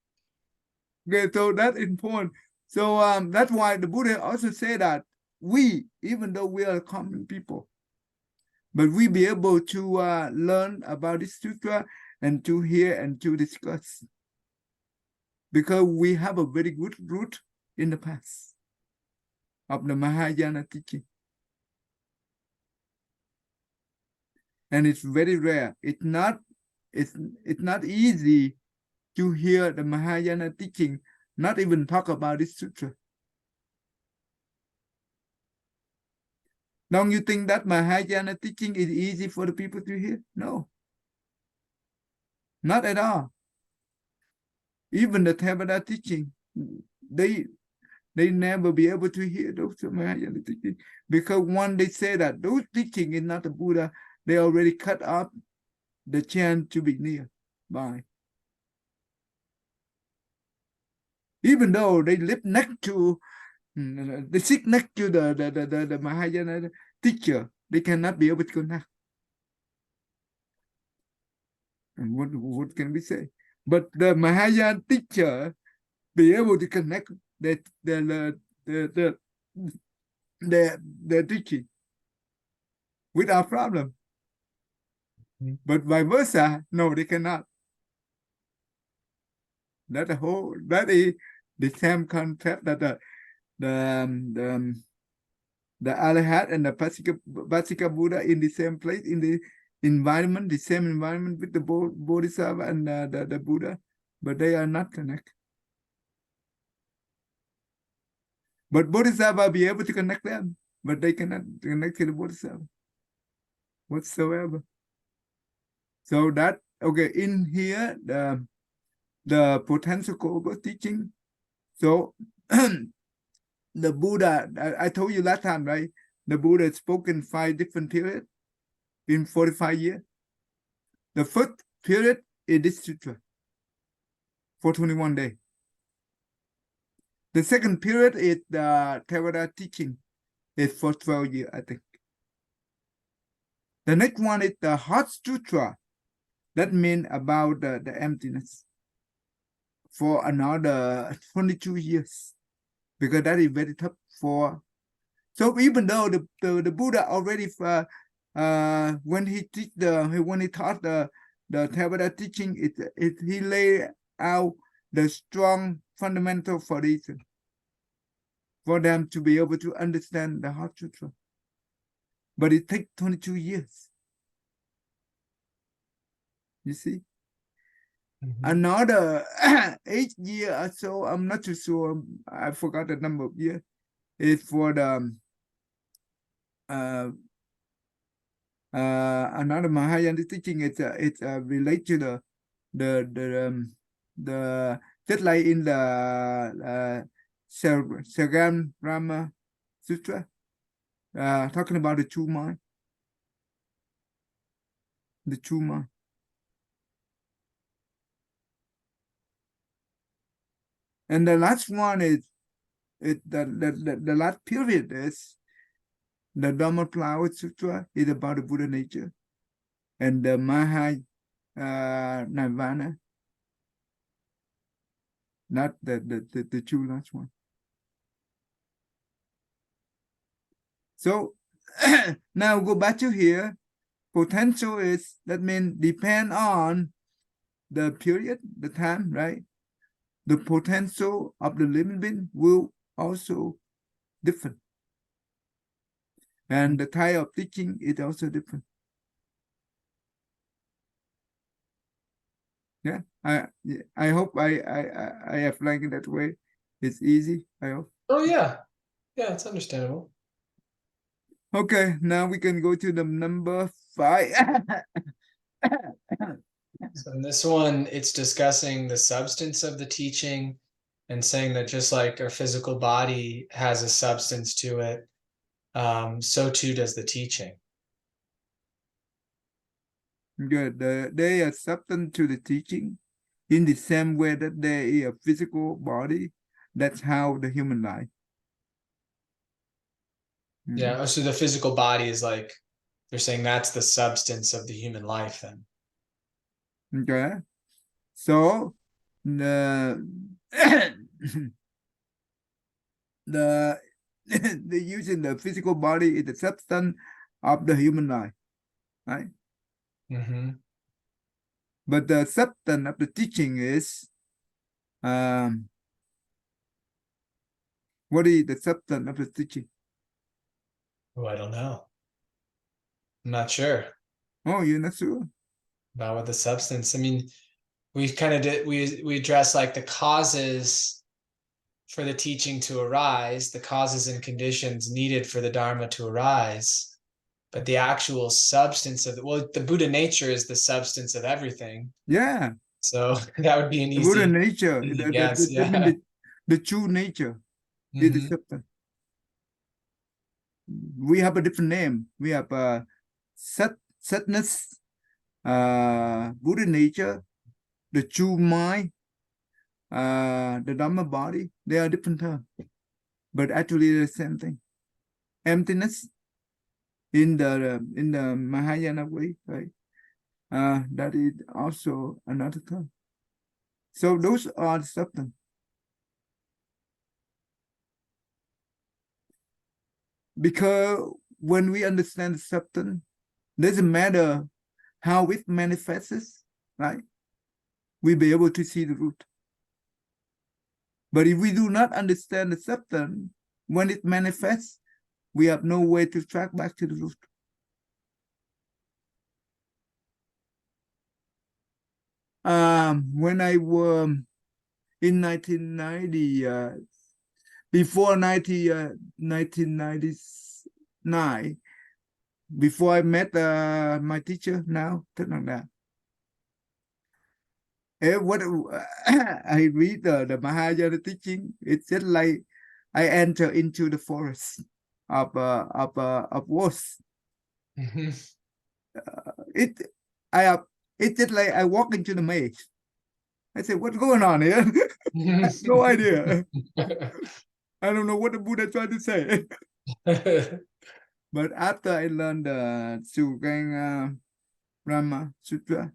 Speaker 2: Okay, so that's important. So that's why the Buddha also said that we, even though we are common people, but we be able to learn about this sutra and to hear and to discuss, because we have a very good root in the past of the Mahayana teaching. And it's very rare. It's not easy to hear the Mahayana teaching, not even talk about this sutra. Don't you think that Mahayana teaching is easy for the people to hear? No. Not at all. Even the Theravada teaching, they never be able to hear those Mahayana teaching, because when they say that those teaching is not the Buddha, they already cut off the chance to be nearby. Even though they live next to, they sit next to the Mahayana teacher, they cannot be able to connect. And what can we say? But the Mahayana teacher be able to connect the teaching without problem. But vice versa, no, they cannot. That is the same concept that the Arhat and the Pasika Buddha in the same place, in the environment, the same environment with the Bodhisattva and the Buddha, but they are not connected. But Bodhisattva be able to connect them, but they cannot connect to the Bodhisattva whatsoever. So that, okay, in here, the potential global teaching. So the Buddha, I told you last time, right? The Buddha spoke in 5 different periods in 45 years. The first period is this sutra for 21 days. The second period is the Theravada teaching. It's for 12 years, I think. The next one is the Heart Sutra. That means about the emptiness for another 22 years, because that is very tough for. So even though the Buddha already when he taught the Theravada teaching, he laid out the strong fundamental foundation for them to be able to understand the Heart Sutra. But it takes 22 years. You see? Another 8 years or so, I'm not too sure, I forgot the number of years, is for the another Mahayana teaching. It's related to the just like in the Sagam Rama Sutra, talking about the true mind. The true mind. And the last one is the last period is the Dhamma Flower Sutra, is about the Buddha nature, and the Nirvana, not the true last one. So now go back to here. Potential is, that means depend on the period, the time, right? The potential of the living being will also different. And the type of teaching is also different. Yeah, I hope I have like it that way. It's easy, I hope.
Speaker 1: Oh yeah, yeah, it's understandable.
Speaker 2: Okay, now we can go to the number 5.
Speaker 1: So in this one, it's discussing the substance of the teaching and saying that just like our physical body has a substance to it, so too does the teaching.
Speaker 2: Good. They are substance to the teaching in the same way that they are a physical body. That's how the human life.
Speaker 1: Yeah. Oh, so the physical body is like they're saying that's the substance of the human life then.
Speaker 2: Okay. So the the the using the physical body is the substance of the human life, right?
Speaker 1: Mm-hmm.
Speaker 2: But the substance of the teaching is um what is the substance of the teaching?
Speaker 1: Oh, I don't know. I'm not sure
Speaker 2: Oh, you're not sure?
Speaker 1: about what the substance. I mean, we kind of did we address like the causes for the teaching to arise, the causes and conditions needed for the Dharma to arise. But the actual substance of the Buddha nature is the substance of everything.
Speaker 2: Yeah,
Speaker 1: So that would be an
Speaker 2: the Buddha
Speaker 1: easy,
Speaker 2: nature,
Speaker 1: easy guess.
Speaker 2: that means
Speaker 1: Yeah.
Speaker 2: the true nature is the
Speaker 1: Hmm.
Speaker 2: substance. We have a different name. We have sadness, Buddha nature, the true mind, the Dhamma body. They are different terms, but actually the same thing. Emptiness in the Mahayana way, right? That is also another term. So those are the substance. Because when we understand the substance, doesn't matter how it manifests, right? We'll be able to see the root. But if we do not understand the substance, when it manifests, we have no way to track back to the root. When I was in 1990, before 1999, before I met my teacher now, what I read the Mahayana teaching, it's just like I enter into the forest of wolves.
Speaker 1: Hmm.
Speaker 2: It I have it's just like I walk into the maze. I say, what's going on here? I have no idea. I don't know what the Buddha tried to say. But after I learned the Suganga Brahma Sutra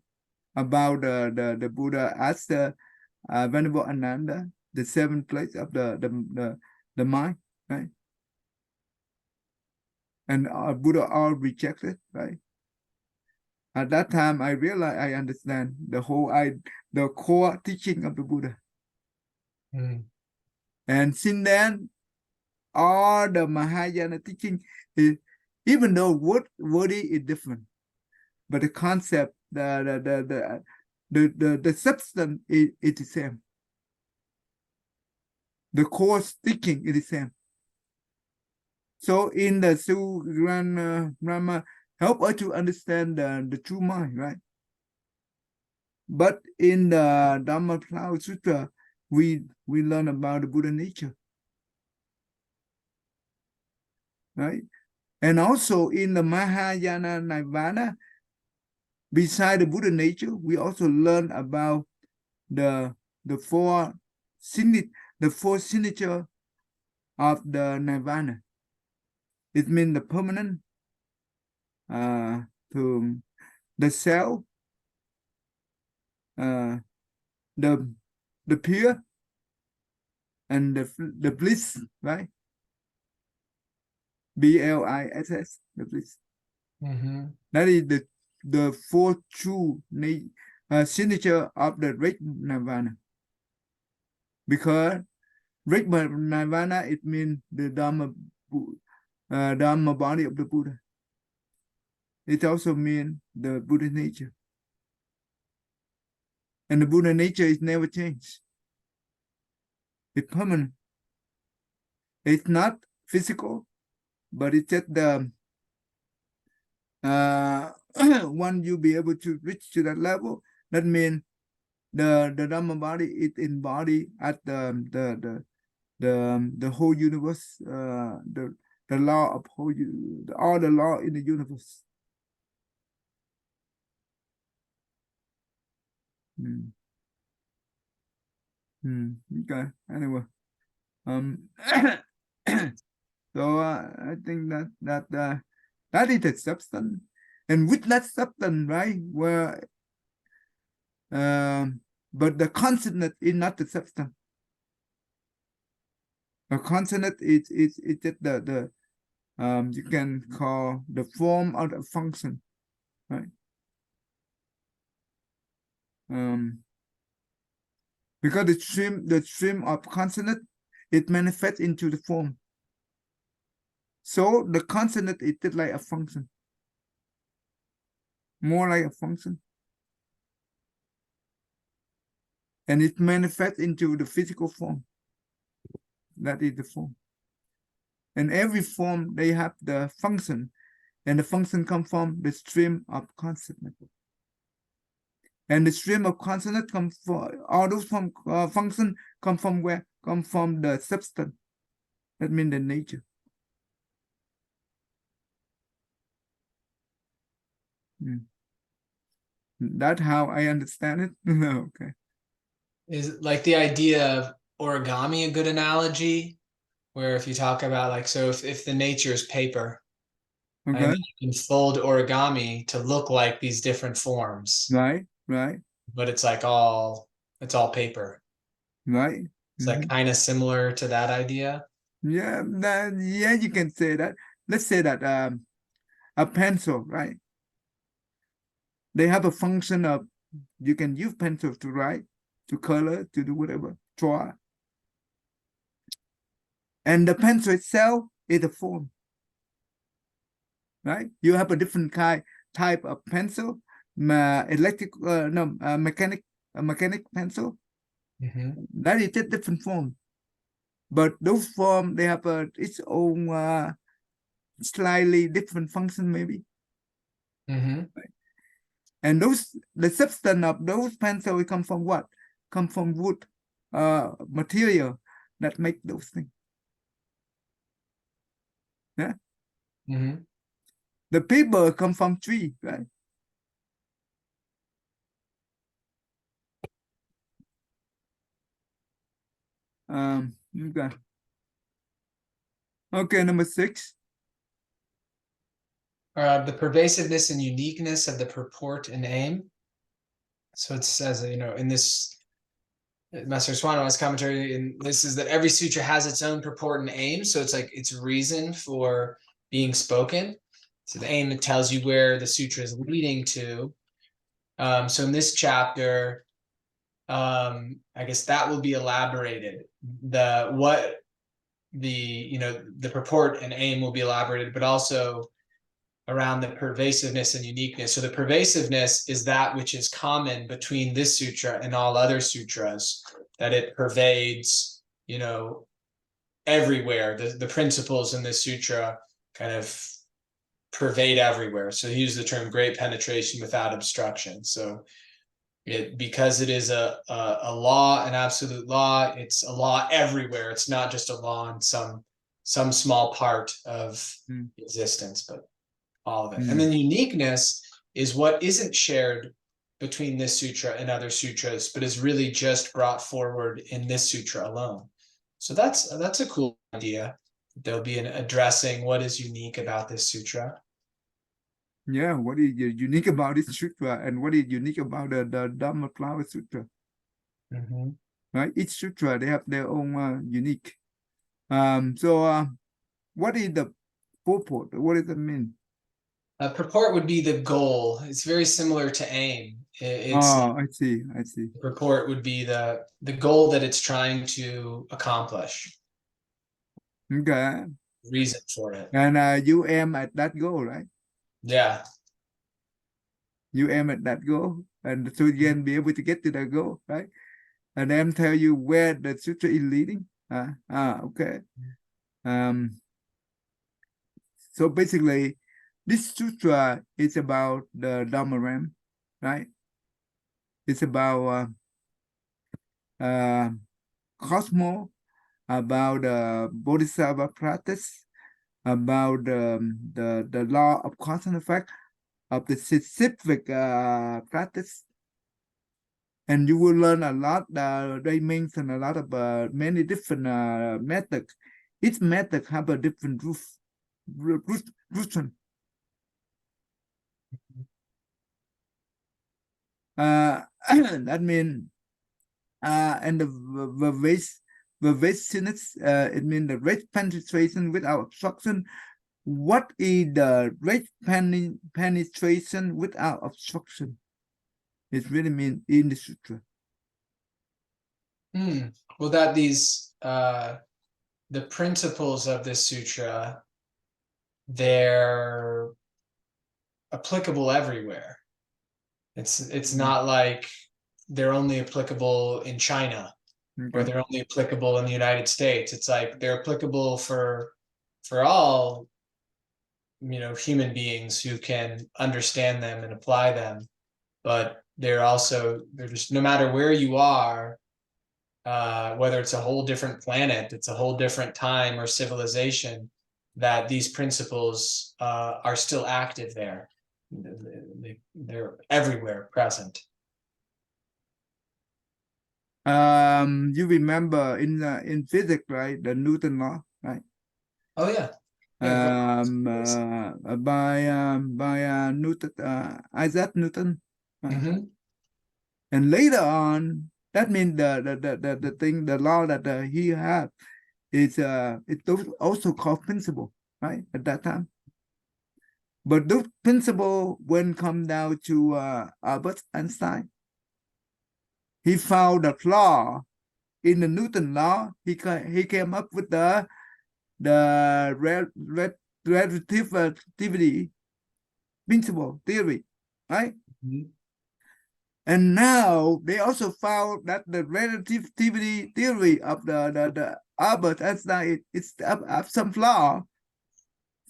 Speaker 2: about the Buddha asked Venerable Ananda the seven places of the mind, right? And Buddha all rejected, right? At that time, I realized I understand the core teaching of the Buddha.
Speaker 1: Mm.
Speaker 2: And since then, all the Mahayana teaching is, even though wording is different, but the concept, the substance is the same. The core teaching is the same. So in the Sugrana Brahma, help us to understand the true mind, right? But in the Dhammapada Sutra, we learn about the Buddha nature, right? And also in the Mahayana Nirvana, beside the Buddha nature, we also learn about the the four the four signature of the Nirvana. It means the permanent, to the self, uh, the pure, and the bliss, right? BLISS, the bliss.
Speaker 1: Hmm.
Speaker 2: That is the four true signature of the great nirvana. Because great nirvana, it means the Dhamma body of the Buddha. It also means the Buddha nature. And the Buddha nature is never changed. It's permanent. It's not physical, but it's just the once you be able to reach to that level, that means the Dhamma body is embodied at the whole universe, the law of all the law in the universe. Okay. Anyway, so I think that is the substance, and with that substance, right? Where, but the consciousness is not the substance. The consciousness is just the you can call the form or the function, right? Because the stream of consonant, it manifests into the form. So the consonant is just like a function, more like a function, and it manifests into the physical form. That is the form. And every form they have the function, and the function comes from the stream of consonant. And the stream of consonant comes from all those function come from where? Come from the substance. That means the nature. That's how I understand it. Okay.
Speaker 1: Is like the idea of origami a good analogy? Where if you talk about like, so if the nature is paper,
Speaker 2: Okay.
Speaker 1: and you can fold origami to look like these different forms,
Speaker 2: Right.
Speaker 1: but it's like all paper.
Speaker 2: Right.
Speaker 1: It's like kind of similar to that idea.
Speaker 2: Yeah, yeah, you can say that. Let's say that a pencil, right? They have a function of, you can use pencil to write, to color, to do whatever, draw. And the pencil itself is a form, right? You have a different type of pencil, mechanic pencil. That is just different form. But those form, they have its own slightly different function, maybe. And the substance of those pencils come from what? Come from wood, material that make those things. Yeah. The paper come from tree, right? Okay. Okay, number 6.
Speaker 1: The pervasiveness and uniqueness of the purport and aim. So it says, in this Master Swano's commentary, and this is that every sutra has its own purport and aim. So it's like its reason for being spoken. So the aim, it tells you where the sutra is leading to. So in this chapter, I guess that will be elaborated. The purport and aim will be elaborated, but also around the pervasiveness and uniqueness. So the pervasiveness is that which is common between this sutra and all other sutras, that it pervades, everywhere. The principles in this sutra kind of pervade everywhere. So he used the term great penetration without obstruction. So because it is a law, an absolute law, it's a law everywhere. It's not just a law in some small part of existence, but all of it. And then uniqueness is what isn't shared between this sutra and other sutras, but is really just brought forward in this sutra alone. So that's a cool idea. There'll be an addressing what is unique about this sutra.
Speaker 2: Yeah, what is unique about this sutra, and what is unique about the Dhamma Flower Sutra? Right, each sutra they have their own unique. So what is the purport? What does it mean?
Speaker 1: Purport would be the goal. It's very similar to aim.
Speaker 2: I see.
Speaker 1: Purport would be the goal that it's trying to accomplish.
Speaker 2: Okay.
Speaker 1: Reason for it.
Speaker 2: And you aim at that goal, right?
Speaker 1: Yeah.
Speaker 2: You aim at that goal, and so you can be able to get to that goal, right? And then tell you where the sutra is leading. Okay. So basically, this sutra is about the Dharma realm, right? It's about cosmos, about bodhisattva practice, about the law of cause and effect of the specific practice. And you will learn a lot. They mention a lot of many different methods. Each method have a different root. That means and the vastness, it means the rate penetration without obstruction. What is the rate penetration without obstruction? It really means in the sutra.
Speaker 1: Well, that these the principles of this sutra, they're applicable everywhere. It's not like they're only applicable in China or they're only applicable in the United States. It's like they're applicable for all, you know, human beings who can understand them and apply them. But they're just, no matter where you are, whether it's a whole different planet, it's a whole different time or civilization, that these principles are still active there. They're everywhere present.
Speaker 2: You remember in physics, right? The Newton law, right?
Speaker 1: Oh yeah.
Speaker 2: By Newton, Isaac Newton.
Speaker 1: Mm-hmm.
Speaker 2: And later on, that means the thing, the law that he had is it's also called principle, right? At that time. But those principle, when come down to Albert Einstein, he found a flaw in the Newton law. He came up with the relativity principle theory, right?
Speaker 1: Mm-hmm.
Speaker 2: And now they also found that the relativity theory of the Albert Einstein is have some flaw.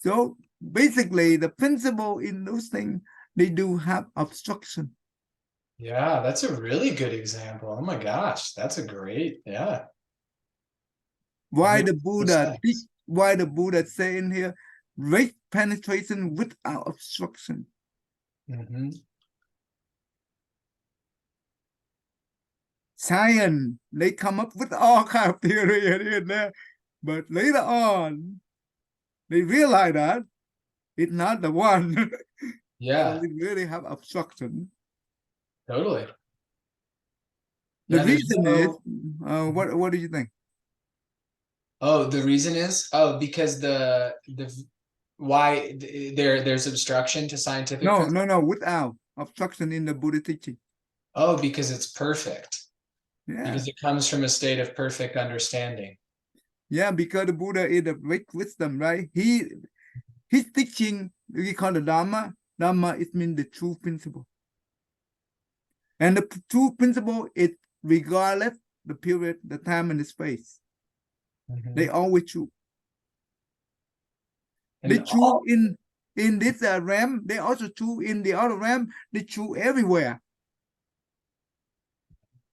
Speaker 2: So basically, the principle in those things, they do have obstruction.
Speaker 1: Yeah, that's a really good example. Oh my gosh, that's a great, yeah.
Speaker 2: Why
Speaker 1: Makes
Speaker 2: the Buddha
Speaker 1: sense.
Speaker 2: why the Buddha saying here, rate penetration without obstruction.
Speaker 1: Mm-hmm.
Speaker 2: Science, they come up with all kind of theory here and there, but later on, they realize that it's not the one.
Speaker 1: Yeah,
Speaker 2: So they really have obstruction.
Speaker 1: totally.
Speaker 2: The
Speaker 1: Yeah, there's
Speaker 2: reason is,
Speaker 1: no.
Speaker 2: what do you think?
Speaker 1: Oh, the reason is, because the why there's obstruction to scientific
Speaker 2: No,
Speaker 1: principle.
Speaker 2: no, no, without obstruction in the Buddha teaching.
Speaker 1: Oh, because it's perfect.
Speaker 2: Yeah,
Speaker 1: Because it comes from a state of perfect understanding.
Speaker 2: yeah, because the Buddha is a great wisdom, right? His teaching, we call it Dharma. Dharma, it means the true principle. And the true principle is regardless the period, the time, and the space.
Speaker 1: Mm-hmm.
Speaker 2: They always true.
Speaker 1: And
Speaker 2: They true in this realm. They also true in the other realm. They true everywhere.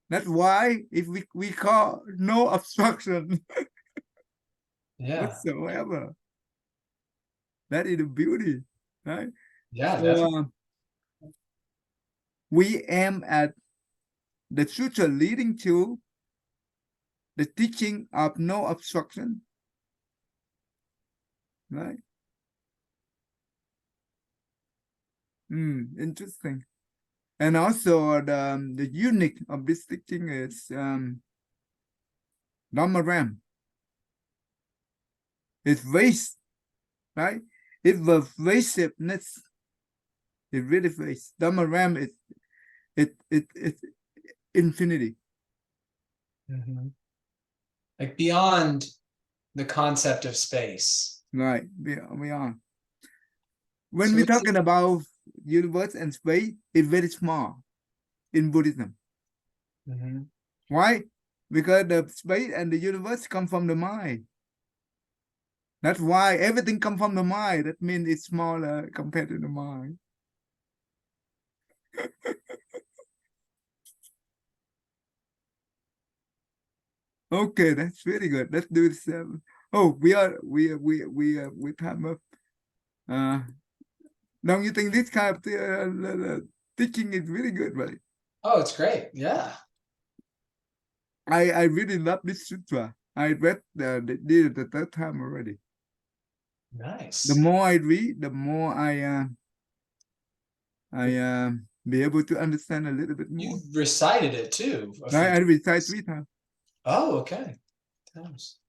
Speaker 2: That's why if we call no obstruction
Speaker 1: yeah,
Speaker 2: whatsoever. That is the beauty, right?
Speaker 1: yeah, definitely.
Speaker 2: So we aim at the sutra leading to the teaching of no obstruction, right? Interesting. And also the unique of this teaching is Dhamma Ram. It's waste, right? It's the vastness. It really waste. Dhamma Ram is it's infinity.
Speaker 1: Mm-hmm. Like beyond the concept of space.
Speaker 2: Right. We are. When
Speaker 1: So
Speaker 2: we're talking about universe and space is very small in Buddhism.
Speaker 1: Mhm.
Speaker 2: Why? Because the space and the universe come from the mind. That's why everything comes from the mind. That means it's smaller compared to the mind. Okay, that's very good. Let's do the 7. Oh, we time up. Don't you think this kind of teaching is really good, right?
Speaker 1: Oh, it's great. Yeah.
Speaker 2: I really love this sutra. I read the 3rd time already.
Speaker 1: Nice.
Speaker 2: The more I read, the more I be able to understand a little bit more.
Speaker 1: You've recited it too.
Speaker 2: I recite 3 times.
Speaker 1: Oh, okay. Times.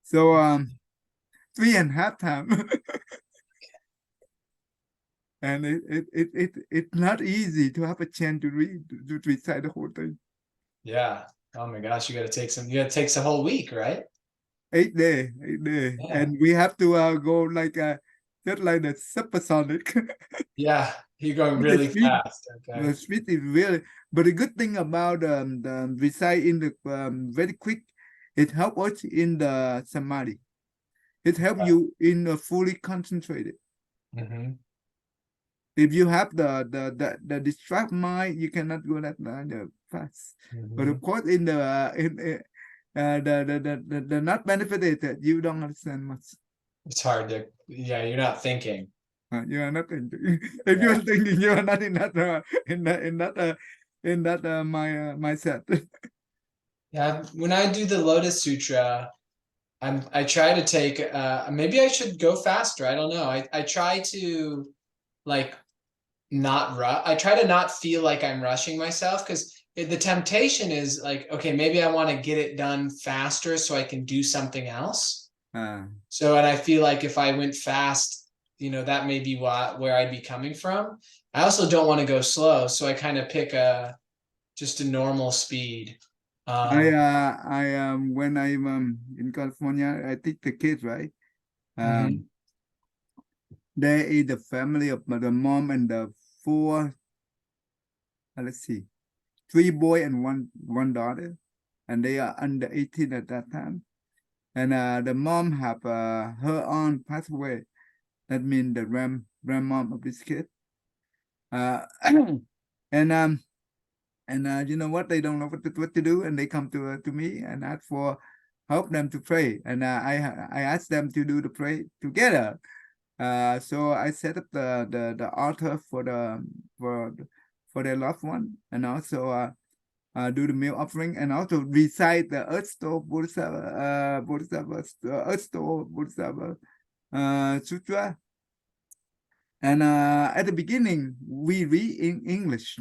Speaker 2: So 3.5 times. And it's not easy to have a chance to read to recite the whole thing.
Speaker 1: Yeah. Oh my gosh, you gotta take some whole week, right?
Speaker 2: 8 days,
Speaker 1: Yeah.
Speaker 2: and we have to go like just like the supersonic.
Speaker 1: Yeah, you're going
Speaker 2: The
Speaker 1: really
Speaker 2: speed,
Speaker 1: fast. Okay.
Speaker 2: the speed is really. But the good thing about the recite in the very quick, it helps us in the samadhi. It helps you in fully concentrated.
Speaker 1: Mm-hmm.
Speaker 2: If you have the distract mind, you cannot go that fast. But of course, in the not benefited, you don't understand much.
Speaker 1: It's hard to, yeah, you're not thinking.
Speaker 2: You are not thinking. If you
Speaker 1: Yeah.
Speaker 2: are thinking, you are not in that my mindset.
Speaker 1: Yeah, when I do the Lotus Sutra, I try to take maybe I should go faster. I don't know. I try to like not rush. I try to not feel like I'm rushing myself because the temptation is like, okay, maybe I want to get it done faster so I can do something else. So, and I feel like if I went fast, that may be where I'd be coming from. I also don't want to go slow, so I kind of pick just a normal speed.
Speaker 2: I when I'm in California, I teach the kids, right?
Speaker 1: Mhm.
Speaker 2: There is the family of the mom and the 4, let's see, 3 boy and one daughter, and they are under 18 at that time. And the mom have her aunt passed away. That means the grandmom of this kid. And you know what? They don't know what to do, and they come to me and ask for help them to pray. And I asked them to do the pray together. So I set up the altar for their loved one, and also do the meal offering, and also recite the Earth Store Bodhisattva Earth Store Bodhisattva Sutra. And at the beginning, we read in English.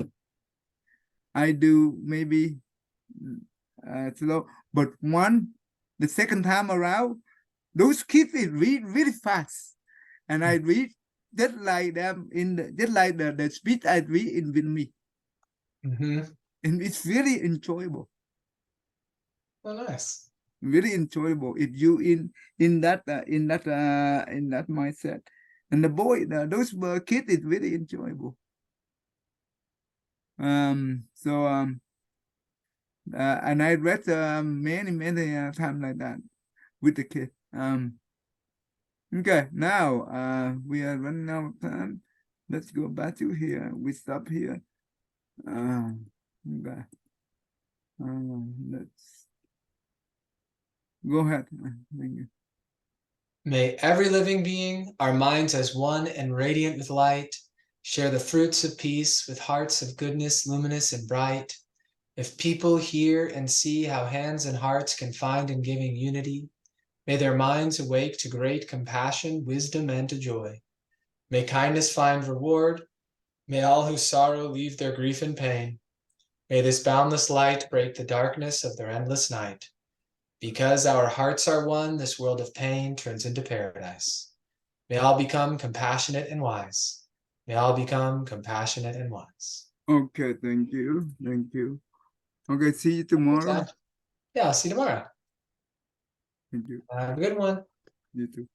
Speaker 2: I do maybe slow, but the second time around, those kids read really fast, and I read just like them just like the speed I read in Vietnamese, and it's really enjoyable.
Speaker 1: Oh, nice.
Speaker 2: Really enjoyable if you in that mindset. And those kids is really enjoyable. And I read many times like that with the kid. Okay, now we are running out of time. Let's go back to here. We stop here. Okay. Let's go ahead. Thank you.
Speaker 1: May every living being, our minds as one and radiant with light, share the fruits of peace with hearts of goodness, luminous and bright. If people hear and see how hands and hearts can find in giving unity, may their minds awake to great compassion, wisdom, and to joy. May kindness find reward. May all who sorrow leave their grief and pain. May this boundless light break the darkness of their endless night. Because our hearts are one, this world of pain turns into paradise. May all become compassionate and wise. May all become compassionate and wise.
Speaker 2: Okay, thank you. Thank you. Okay, see you tomorrow.
Speaker 1: Yeah, I'll see you tomorrow.
Speaker 2: Thank you.
Speaker 1: Have a good one.
Speaker 2: You too.